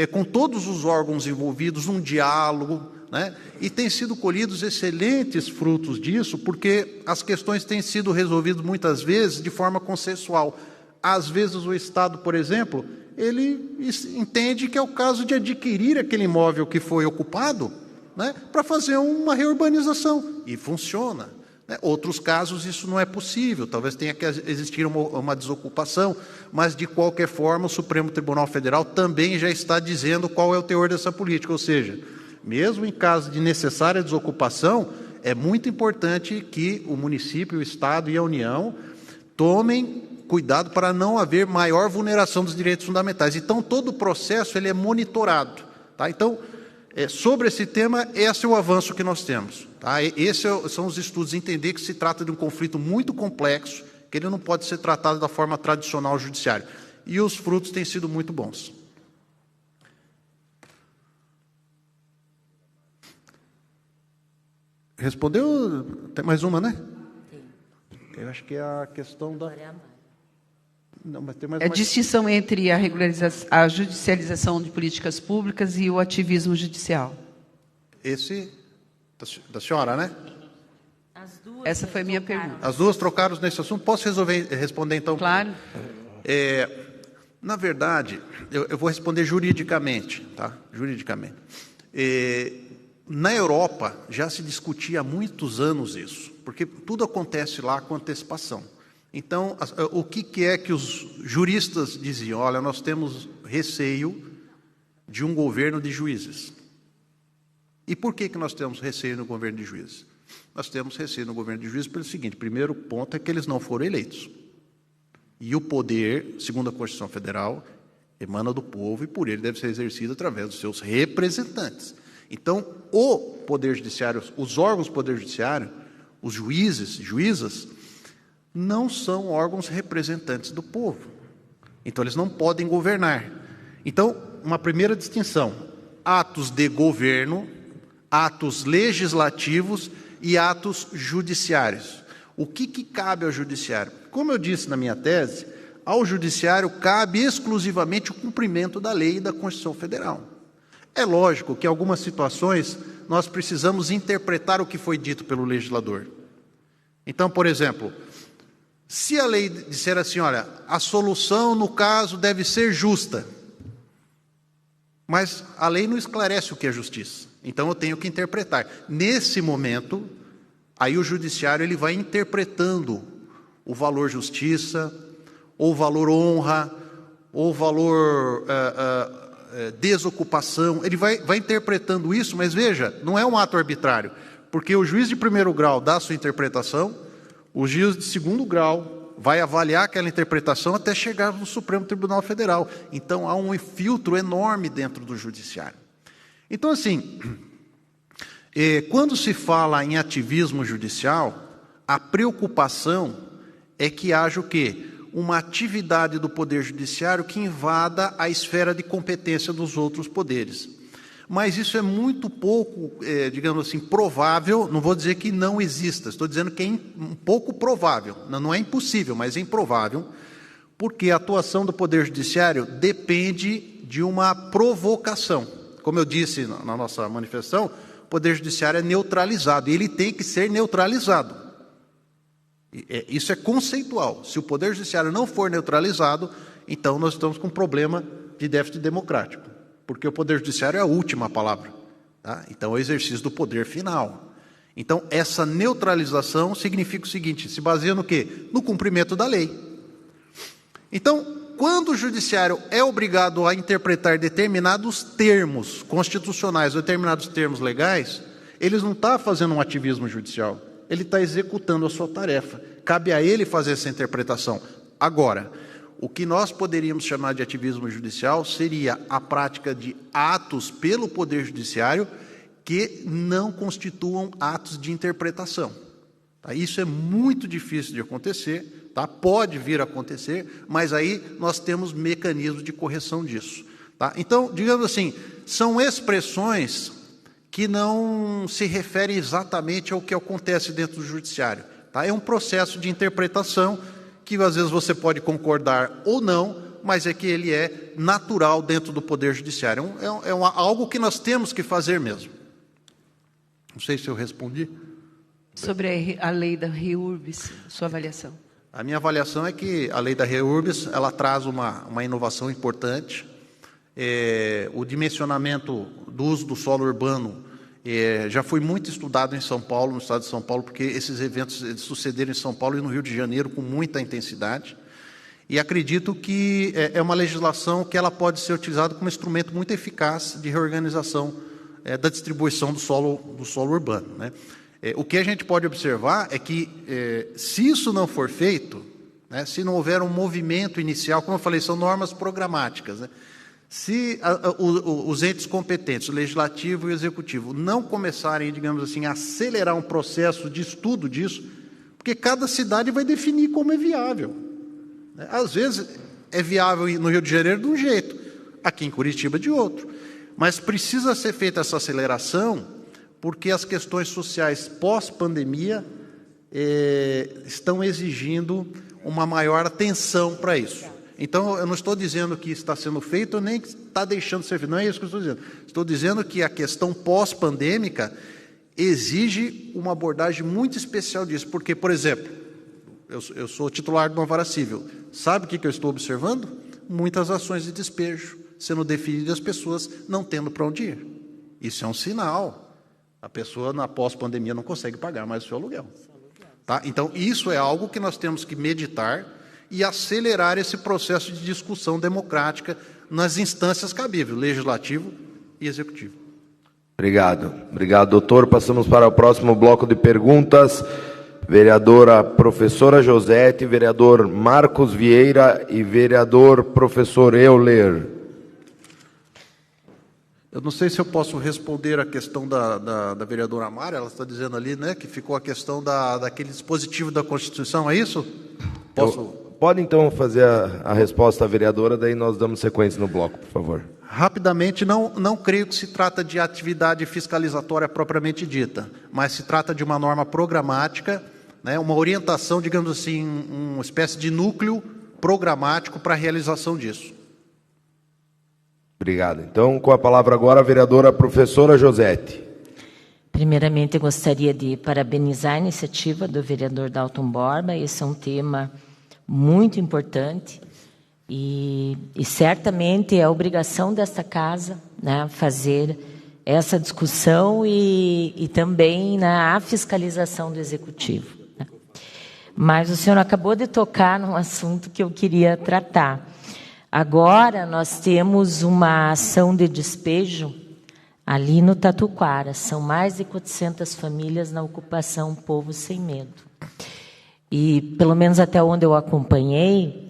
com todos os órgãos envolvidos, um diálogo, né? E têm sido colhidos excelentes frutos disso, porque as questões têm sido resolvidas muitas vezes de forma consensual. Às vezes o Estado, por exemplo, ele entende que é o caso de adquirir aquele imóvel que foi ocupado, né, para fazer uma reurbanização, e funciona. Né? Outros casos isso não é possível, talvez tenha que existir uma desocupação, mas de qualquer forma o Supremo Tribunal Federal também já está dizendo qual é o teor dessa política, ou seja, mesmo em caso de necessária desocupação, é muito importante que o município, o Estado e a União tomem cuidado para não haver maior vulneração dos direitos fundamentais. Então, todo o processo ele é monitorado. Tá? Então, sobre esse tema, esse é o avanço que nós temos. Tá? Esses são os estudos, entender que se trata de um conflito muito complexo, que ele não pode ser tratado da forma tradicional judiciária. E os frutos têm sido muito bons. Respondeu? Tem mais uma, né? Tem. Eu acho que é a questão da... Não, mas tem mais uma... distinção entre a judicialização de políticas públicas e o ativismo judicial. Esse, da senhora, né? Essa foi a minha pergunta. As duas trocaram nesse assunto. Posso responder, então? Claro. Na verdade, eu vou responder juridicamente. Tá? Juridicamente. Na Europa, já se discutia há muitos anos isso, porque tudo acontece lá com antecipação. Então, o que é que os juristas diziam? Olha, nós temos receio de um governo de juízes. E por que nós temos receio no governo de juízes? Nós temos receio no governo de juízes pelo seguinte: primeiro ponto é que eles não foram eleitos. E o poder, segundo a Constituição Federal, emana do povo e por ele deve ser exercido através dos seus representantes. Então, o Poder Judiciário, os órgãos do Poder Judiciário, os juízes e juízas, não são órgãos representantes do povo. Então, eles não podem governar. Então, uma primeira distinção: atos de governo, atos legislativos e atos judiciários. O que cabe ao judiciário? Como eu disse na minha tese, ao judiciário cabe exclusivamente o cumprimento da lei e da Constituição Federal. É lógico que em algumas situações nós precisamos interpretar o que foi dito pelo legislador. Então, por exemplo, se a lei disser assim, olha, a solução no caso deve ser justa, mas a lei não esclarece o que é justiça, então eu tenho que interpretar. Nesse momento, aí o judiciário ele vai interpretando o valor justiça, ou o valor honra, ou o valor desocupação, ele vai interpretando isso, mas veja, não é um ato arbitrário, porque o juiz de primeiro grau dá a sua interpretação, o juiz de segundo grau vai avaliar aquela interpretação até chegar no Supremo Tribunal Federal. Então, há um filtro enorme dentro do judiciário. Então, assim, quando se fala em ativismo judicial, a preocupação é que haja o quê? Uma atividade do Poder Judiciário que invada a esfera de competência dos outros poderes. Mas isso é muito pouco, digamos assim, provável, não vou dizer que não exista, estou dizendo que é um pouco provável, não é impossível, mas é improvável, porque a atuação do Poder Judiciário depende de uma provocação. Como eu disse na nossa manifestação, o Poder Judiciário é neutralizado, e ele tem que ser neutralizado. Isso é conceitual. Se o Poder Judiciário não for neutralizado, então nós estamos com um problema de déficit democrático, porque o Poder Judiciário é a última palavra. Tá? Então, é o exercício do poder final. Então, essa neutralização significa o seguinte, se baseia no quê? No cumprimento da lei. Então, quando o Judiciário é obrigado a interpretar determinados termos constitucionais, determinados termos legais, Ele não está fazendo um ativismo judicial, ele está executando a sua tarefa. Cabe a ele fazer essa interpretação. Agora, o que nós poderíamos chamar de ativismo judicial seria a prática de atos pelo Poder Judiciário que não constituam atos de interpretação. Tá? Isso é muito difícil de acontecer, tá? Pode vir a acontecer, mas aí nós temos mecanismos de correção disso. Tá? Então, digamos assim, são expressões que não se referem exatamente ao que acontece dentro do judiciário. Tá? É um processo de interpretação que às vezes você pode concordar ou não, mas é que ele é natural dentro do Poder Judiciário. Algo que nós temos que fazer mesmo. Não sei se eu respondi. Sobre a lei da REURBS, sua avaliação. A minha avaliação é que a lei da REURBS, ela traz uma inovação importante. O dimensionamento do uso do solo urbano já foi muito estudado em São Paulo, no estado de São Paulo, porque esses eventos sucederam em São Paulo e no Rio de Janeiro com muita intensidade. E acredito que é uma legislação que ela pode ser utilizada como instrumento muito eficaz de reorganização da distribuição do solo urbano, né? O que a gente pode observar é que, se isso não for feito, né, se não houver um movimento inicial, como eu falei, são normas programáticas, né? Se os entes competentes, o legislativo e o executivo, não começarem, digamos assim, a acelerar um processo de estudo disso, porque cada cidade vai definir como é viável. Às vezes é viável no Rio de Janeiro de um jeito, aqui em Curitiba de outro. Mas precisa ser feita essa aceleração, porque as questões sociais pós-pandemia estão exigindo uma maior atenção para isso. Então, eu não estou dizendo que está sendo feito, nem que está deixando de ser feito. Não é isso que eu estou dizendo. Estou dizendo que a questão pós-pandêmica exige uma abordagem muito especial disso. Porque, por exemplo, eu sou titular de uma vara civil. Sabe o que eu estou observando? Muitas ações de despejo sendo definidas, as pessoas não tendo para onde ir. Isso é um sinal. A pessoa, na pós-pandemia, não consegue pagar mais o seu aluguel. Tá? Então, isso é algo que nós temos que meditar e acelerar esse processo de discussão democrática nas instâncias cabíveis, legislativo e executivo. Obrigado. Obrigado, doutor. Passamos para o próximo bloco de perguntas. Vereadora professora Josete, vereador Marcos Vieira e vereador professor Euler. Eu não sei se eu posso responder a questão da vereadora Mara, ela está dizendo ali, né, que ficou a questão daquele dispositivo da Constituição, é isso? Pode então fazer a resposta à vereadora, daí nós damos sequência no bloco, por favor. Rapidamente, não creio que se trata de atividade fiscalizatória propriamente dita, mas se trata de uma norma programática, né, uma orientação, digamos assim, uma espécie de núcleo programático para a realização disso. Obrigado. Então, com a palavra agora, a vereadora professora Josete. Primeiramente, eu gostaria de parabenizar a iniciativa do vereador Dalton Borba. Esse é um tema muito importante e certamente é a obrigação desta casa, né, fazer essa discussão e também a fiscalização do executivo. Né? Mas o senhor acabou de tocar num assunto que eu queria tratar. Agora nós temos uma ação de despejo ali no Tatuquara. São mais de 400 famílias na ocupação Povo Sem Medo. E, pelo menos até onde eu acompanhei,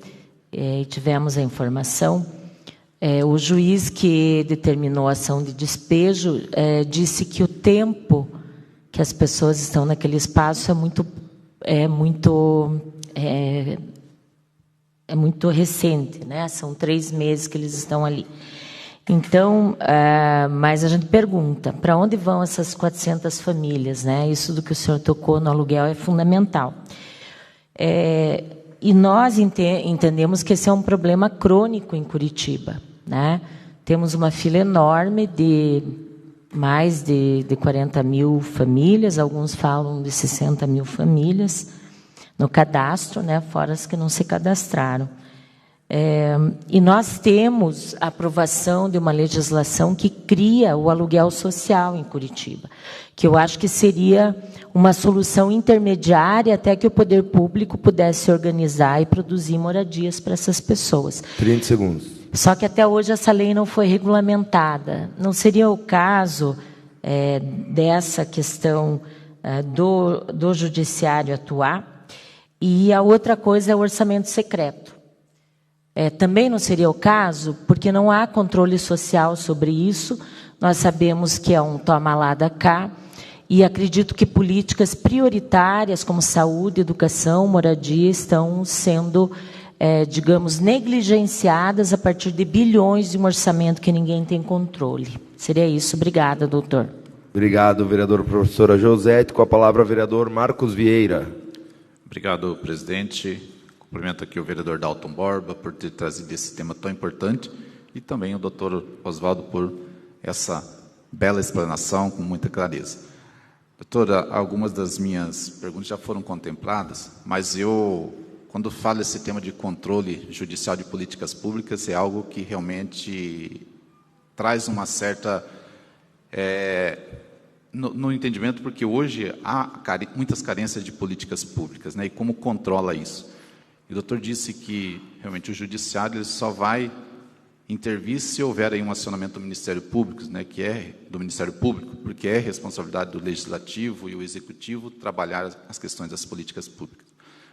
tivemos a informação, o juiz que determinou a ação de despejo disse que o tempo que as pessoas estão naquele espaço é muito recente, né? São 3 meses que eles estão ali. Então, mas a gente pergunta, para onde vão essas 400 famílias, né? Isso do que o senhor tocou no aluguel é fundamental. E nós entendemos que esse é um problema crônico em Curitiba, né? Temos uma fila enorme de mais de 40 mil famílias, alguns falam de 60 mil famílias, no cadastro, né, fora as que não se cadastraram. E nós temos a aprovação de uma legislação que cria o aluguel social em Curitiba, que eu acho que seria uma solução intermediária até que o poder público pudesse se organizar e produzir moradias para essas pessoas. 30 segundos. Só que até hoje essa lei não foi regulamentada. Não seria o caso dessa questão do judiciário atuar. E a outra coisa é o orçamento secreto. Também não seria o caso, porque não há controle social sobre isso. Nós sabemos que é um toma lá da cá, e acredito que políticas prioritárias como saúde, educação, moradia estão sendo, digamos, negligenciadas a partir de bilhões de um orçamento que ninguém tem controle. Seria isso. Obrigada, doutor. Obrigado, vereadora professora Josete. Com a palavra, vereador Marcos Vieira. Obrigado, presidente. Cumprimento aqui o vereador Dalton Borba por ter trazido esse tema tão importante e também o doutor Osvaldo por essa bela explanação com muita clareza. Doutora, algumas das minhas perguntas já foram contempladas, mas quando falo esse tema de controle judicial de políticas públicas, é algo que realmente traz uma certa... no entendimento, porque hoje há muitas carências de políticas públicas, né? E como controla isso? E o doutor disse que, realmente, o judiciário ele só vai intervir se houver aí um acionamento do Ministério Público, né, que é do Ministério Público, porque é responsabilidade do Legislativo e o Executivo trabalhar as questões das políticas públicas.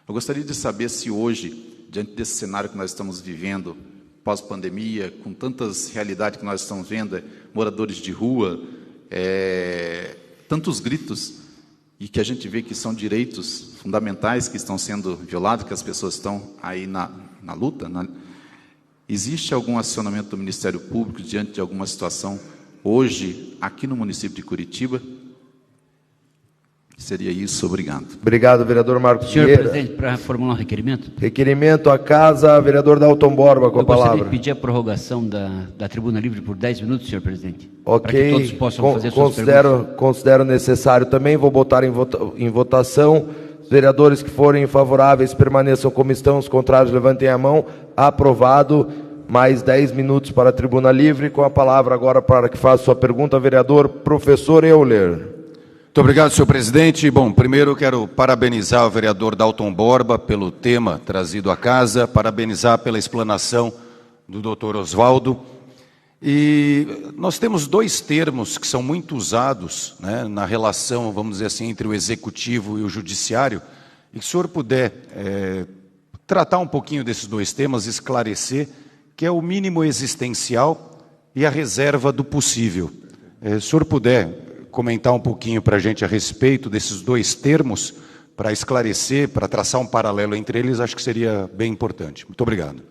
Eu gostaria de saber se hoje, diante desse cenário que nós estamos vivendo, pós-pandemia, com tantas realidades que nós estamos vendo, moradores de rua, tantos gritos, e que a gente vê que são direitos fundamentais que estão sendo violados, que as pessoas estão aí na luta, existe algum acionamento do Ministério Público diante de alguma situação hoje, aqui no município de Curitiba? Seria isso, obrigado. Obrigado, vereador Marcos Senhor Vieira. presidente, para formular um requerimento. Requerimento à casa, vereador Dalton Borba, com a Eu gostaria palavra. de pedir a prorrogação da tribuna livre por 10 minutos, senhor presidente. Ok, para que todos possam fazer suas perguntas. considero necessário também, vou botar em votação. Os vereadores que forem favoráveis permaneçam como estão, os contrários levantem a mão. Aprovado. Mais 10 minutos para a tribuna livre. Com a palavra agora para que faça sua pergunta, vereador professor Euler. Muito obrigado, senhor presidente. Bom, primeiro eu quero parabenizar o vereador Dalton Borba pelo tema trazido à casa, parabenizar pela explanação do doutor Osvaldo. E nós temos dois termos que são muito usados, né, na relação, vamos dizer assim, entre o executivo e o judiciário, e que o senhor puder tratar um pouquinho desses dois temas, esclarecer, que é o mínimo existencial e a reserva do possível. Se o senhor puder comentar um pouquinho para a gente a respeito desses dois termos, para esclarecer, para traçar um paralelo entre eles, acho que seria bem importante. Muito obrigado.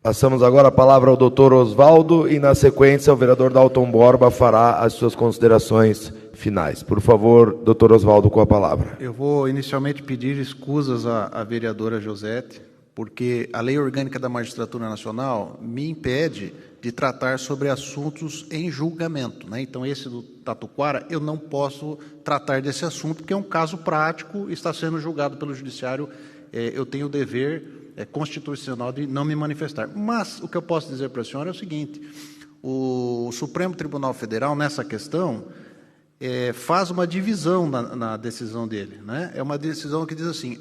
Passamos agora a palavra ao doutor Osvaldo e, na sequência, o vereador Dalton Borba fará as suas considerações finais. Por favor, doutor Osvaldo, com a palavra. Eu vou inicialmente pedir escusas à vereadora Josete, porque a Lei Orgânica da Magistratura Nacional me impede de tratar sobre assuntos em julgamento, né? Então, esse do Tatuquara, eu não posso tratar desse assunto, porque é um caso prático, está sendo julgado pelo Judiciário, eu tenho o dever constitucional de não me manifestar. Mas o que eu posso dizer para a senhora é o seguinte: o Supremo Tribunal Federal, nessa questão, faz uma divisão na decisão dele, né? É uma decisão que diz assim: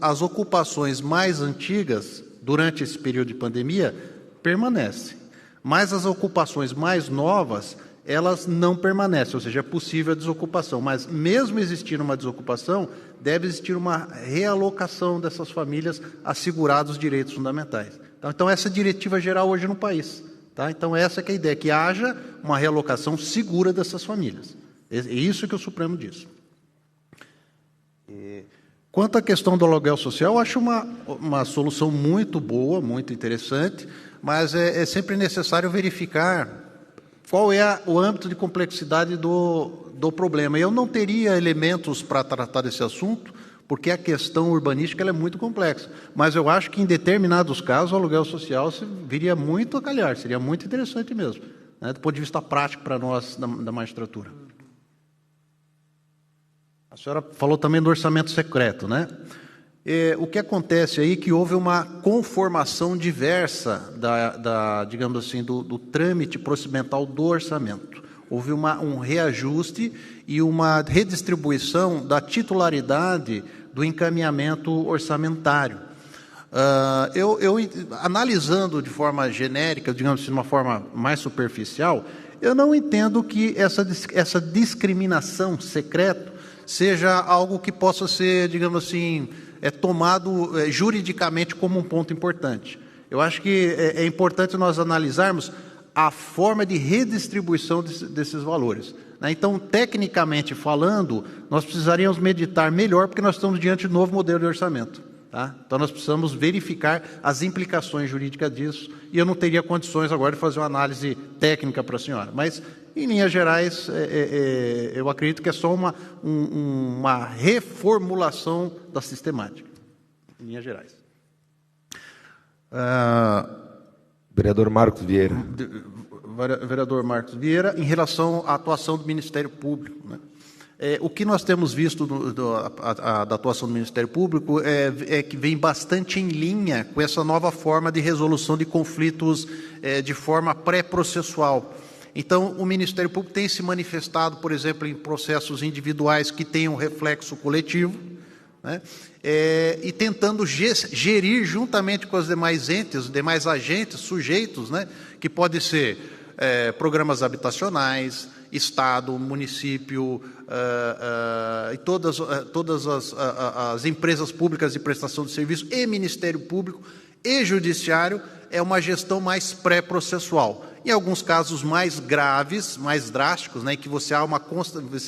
as ocupações mais antigas, durante esse período de pandemia, permanecem, mas as ocupações mais novas, elas não permanecem, ou seja, é possível a desocupação, mas mesmo existindo uma desocupação, deve existir uma realocação dessas famílias assegurados os direitos fundamentais. Então essa é a diretiva geral hoje no país, tá? Então essa que é a ideia, que haja uma realocação segura dessas famílias. É isso que o Supremo diz. Quanto à questão do aluguel social, eu acho uma solução muito boa, muito interessante, mas é sempre necessário verificar qual é o âmbito de complexidade do problema. Eu não teria elementos para tratar desse assunto, porque a questão urbanística ela é muito complexa. Mas eu acho que, em determinados casos, o aluguel social viria muito a calhar, seria muito interessante mesmo, né, do ponto de vista prático para nós da magistratura. A senhora falou também do orçamento secreto, né? O que acontece aí é que houve uma conformação diversa digamos assim, do trâmite procedimental do orçamento. Houve um reajuste e uma redistribuição da titularidade do encaminhamento orçamentário. Analisando de forma genérica, digamos assim, de uma forma mais superficial, Eu não entendo que essa discriminação secreta seja algo que possa ser, digamos assim, tomado juridicamente como um ponto importante. Eu acho que é importante nós analisarmos a forma de redistribuição desses valores. Então, tecnicamente falando, nós precisaríamos meditar melhor, porque nós estamos diante de um novo modelo de orçamento. Tá? Então, nós precisamos verificar as implicações jurídicas disso, e eu não teria condições agora de fazer uma análise técnica para a senhora. Mas, em linhas gerais, eu acredito que é só uma reformulação da sistemática. Em linhas gerais. Vereador Marcos Vieira. Vereador Marcos Vieira, em relação à atuação do Ministério Público, né? O que nós temos visto da atuação do Ministério Público é que vem bastante em linha com essa nova forma de resolução de conflitos de forma pré-processual. Então, o Ministério Público tem se manifestado, por exemplo, em processos individuais que tenham reflexo coletivo, né? E tentando gerir juntamente com os demais entes, os demais agentes, sujeitos, né? Que pode ser programas habitacionais, Estado, município, e todas as empresas públicas de prestação de serviço e Ministério Público e Judiciário, é uma gestão mais pré-processual. Em alguns casos mais graves, mais drásticos, né, em que você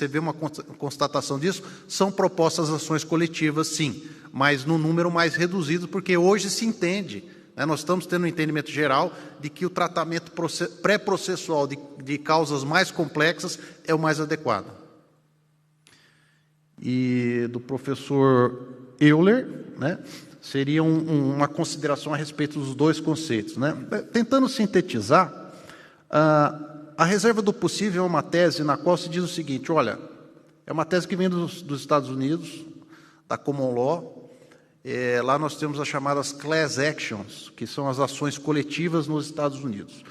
vê uma constatação disso, são propostas ações coletivas, sim, mas num número mais reduzido, porque hoje se entende, né, nós estamos tendo um entendimento geral de que o tratamento pré-processual de causas mais complexas é o mais adequado. E do professor Euler, né, seria uma consideração a respeito dos dois conceitos, né? Tentando sintetizar, a reserva do possível é uma tese na qual se diz o seguinte: olha, é uma tese que vem dos Estados Unidos, da Common Law. Lá nós temos as chamadas class actions, que são as ações coletivas nos Estados Unidos.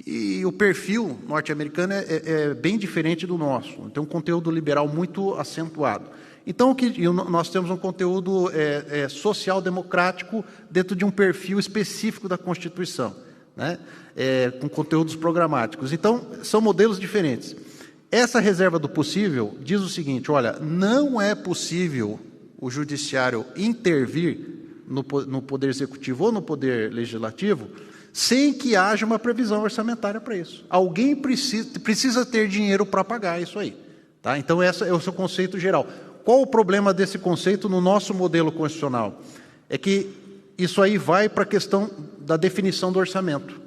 E o perfil norte-americano é bem diferente do nosso, tem um conteúdo liberal muito acentuado. Então, nós temos um conteúdo social-democrático dentro de um perfil específico da Constituição, né? Com conteúdos programáticos. Então, são modelos diferentes. Essa reserva do possível diz o seguinte: olha, não é possível o Judiciário intervir no Poder Executivo ou no Poder Legislativo sem que haja uma previsão orçamentária para isso. Alguém precisa ter dinheiro para pagar isso aí. Tá? Então, esse é o seu conceito geral. Qual o problema desse conceito no nosso modelo constitucional? É que isso aí vai para a questão da definição do orçamento.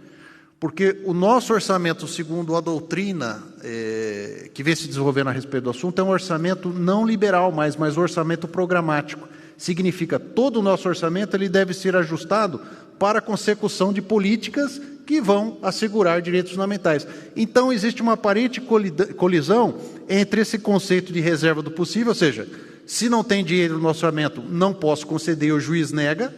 Porque o nosso orçamento, segundo a doutrina que vem se desenvolvendo a respeito do assunto, é um orçamento não liberal, mas orçamento programático. Significa que todo o nosso orçamento ele deve ser ajustado para a consecução de políticas que vão assegurar direitos fundamentais. Então, existe uma aparente colisão entre esse conceito de reserva do possível, ou seja, se não tem dinheiro no orçamento, não posso conceder, o juiz nega,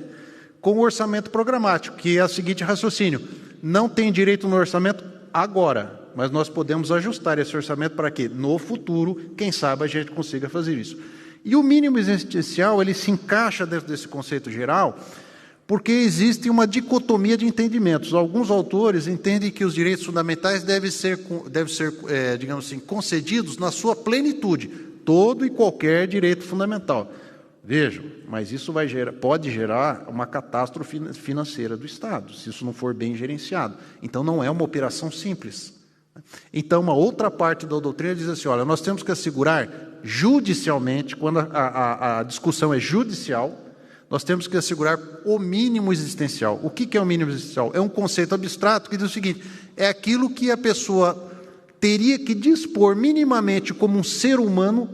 com o orçamento programático, que é o seguinte raciocínio: não tem direito no orçamento agora, mas nós podemos ajustar esse orçamento para que, no futuro, quem sabe a gente consiga fazer isso. E o mínimo existencial, ele se encaixa dentro desse conceito geral, porque existe uma dicotomia de entendimentos. Alguns autores entendem que os direitos fundamentais devem ser digamos assim, concedidos na sua plenitude, todo e qualquer direito fundamental. Vejam, mas isso pode gerar uma catástrofe financeira do Estado, se isso não for bem gerenciado. Então, não é uma operação simples. Então, uma outra parte da doutrina diz assim: olha, nós temos que assegurar judicialmente, quando a discussão é judicial, nós temos que assegurar o mínimo existencial. O que é o mínimo existencial? É um conceito abstrato que diz o seguinte: é aquilo que a pessoa teria que dispor minimamente como um ser humano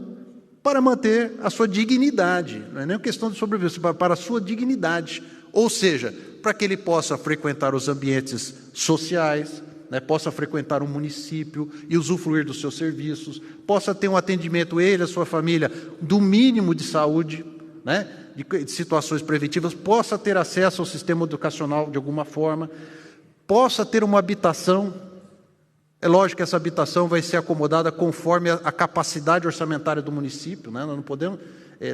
para manter a sua dignidade. Não é nem uma questão de sobrevivência, para a sua dignidade. Ou seja, para que ele possa frequentar os ambientes sociais, né, possa frequentar um município e usufruir dos seus serviços, possa ter um atendimento, ele, a sua família, do mínimo de saúde, né, de situações preventivas, possa ter acesso ao sistema educacional de alguma forma, possa ter uma habitação, É lógico que essa habitação vai ser acomodada conforme a capacidade orçamentária do município, né? Nós não podemos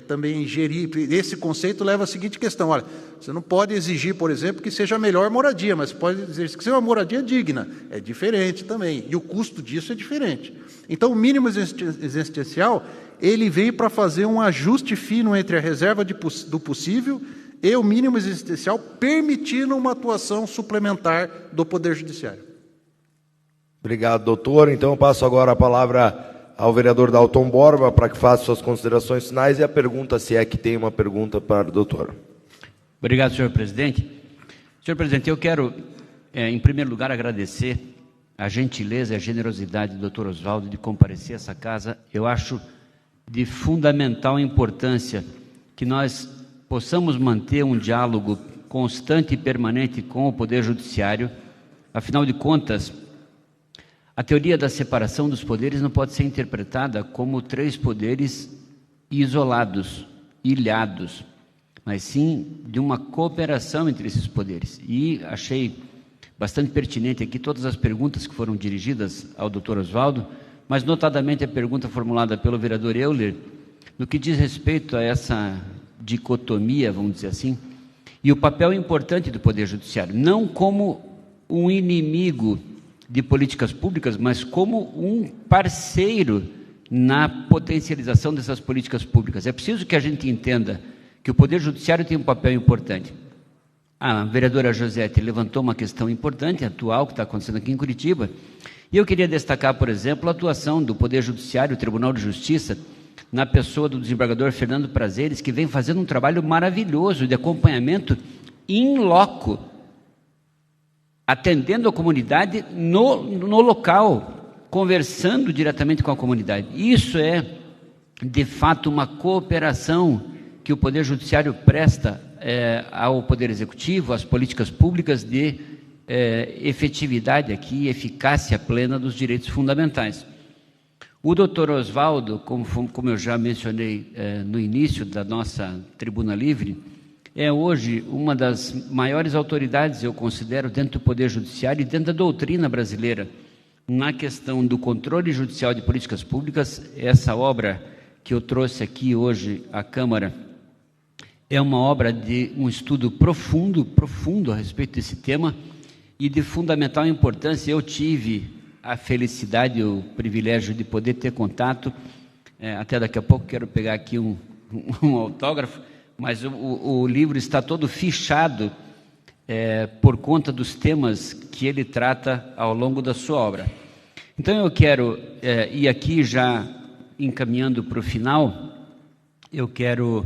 também gerir. Esse conceito leva à seguinte questão: olha, você não pode exigir, por exemplo, que seja a melhor moradia, mas pode dizer que seja uma moradia digna. É diferente também, e o custo disso é diferente. Então, o mínimo existencial, ele veio para fazer um ajuste fino entre a reserva do possível e o mínimo existencial, permitindo uma atuação suplementar do Poder Judiciário. Obrigado, doutor. Então, eu passo agora a palavra ao vereador Dalton Borba para que faça suas considerações finais e a pergunta, se é que tem uma pergunta para o doutor. Obrigado, senhor presidente. Senhor presidente, eu quero, em primeiro lugar, agradecer a gentileza e a generosidade do doutor Osvaldo de comparecer a essa casa. Eu acho de fundamental importância que nós possamos manter um diálogo constante e permanente com o Poder Judiciário. Afinal de contas, a teoria da separação dos poderes não pode ser interpretada como 3 poderes isolados, ilhados, mas sim de uma cooperação entre esses poderes. E achei bastante pertinente aqui todas as perguntas que foram dirigidas ao Dr. Osvaldo, mas notadamente a pergunta formulada pelo vereador Euler, no que diz respeito a essa dicotomia, vamos dizer assim, e o papel importante do Poder Judiciário, não como um inimigo de políticas públicas, mas como um parceiro na potencialização dessas políticas públicas. É preciso que a gente entenda que o Poder Judiciário tem um papel importante. A vereadora Josete levantou uma questão importante, atual, que está acontecendo aqui em Curitiba, e eu queria destacar, por exemplo, a atuação do Poder Judiciário, o Tribunal de Justiça, na pessoa do desembargador Fernando Prazeres, que vem fazendo um trabalho maravilhoso de acompanhamento in loco, atendendo a comunidade no local, conversando diretamente com a comunidade. Isso é, de fato, uma cooperação que o Poder Judiciário presta ao Poder Executivo, às políticas públicas de efetividade aqui, eficácia plena dos direitos fundamentais. O doutor Osvaldo, como eu já mencionei no início da nossa Tribuna Livre, é hoje uma das maiores autoridades, eu considero, dentro do Poder Judiciário e dentro da doutrina brasileira, na questão do controle judicial de políticas públicas. Essa obra que eu trouxe aqui hoje à Câmara é uma obra de um estudo profundo a respeito desse tema e de fundamental importância. Eu tive a felicidade e o privilégio de poder ter contato, até daqui a pouco quero pegar aqui um autógrafo, mas o livro está todo fichado por conta dos temas que ele trata ao longo da sua obra. Então eu quero, e aqui já encaminhando para o final, eu quero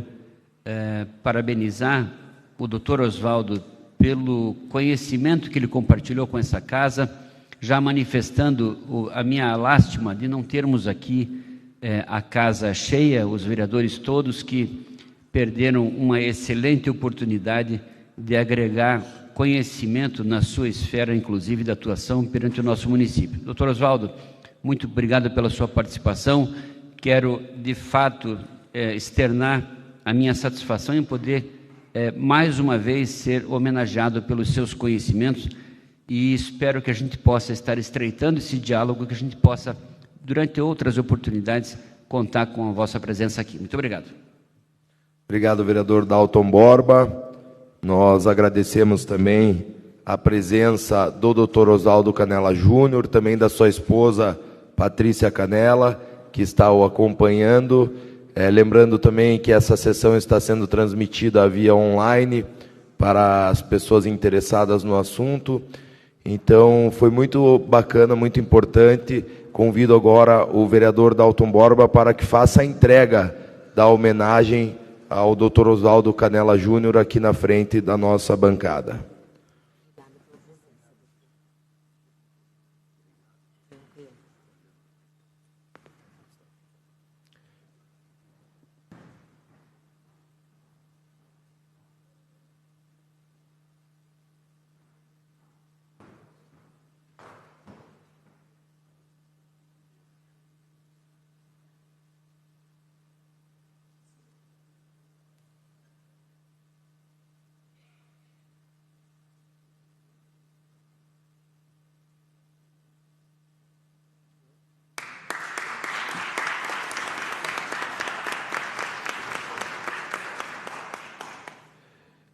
parabenizar o doutor Osvaldo pelo conhecimento que ele compartilhou com essa casa, já manifestando a minha lástima de não termos aqui a casa cheia, os vereadores todos que perderam uma excelente oportunidade de agregar conhecimento na sua esfera, inclusive de atuação perante o nosso município. Doutor Osvaldo, muito obrigado pela sua participação. Quero, de fato, externar a minha satisfação em poder, mais uma vez, ser homenageado pelos seus conhecimentos e espero que a gente possa estar estreitando esse diálogo, que a gente possa, durante outras oportunidades, contar com a vossa presença aqui. Muito obrigado. Obrigado, vereador Dalton Borba. Nós agradecemos também a presença do doutor Osvaldo Canela Júnior, também da sua esposa Patrícia Canela, que está o acompanhando. Lembrando também que essa sessão está sendo transmitida via online para as pessoas interessadas no assunto. Então, foi muito bacana, muito importante. Convido agora o vereador Dalton Borba para que faça a entrega da homenagem ao Dr. Osvaldo Canela Júnior aqui na frente da nossa bancada.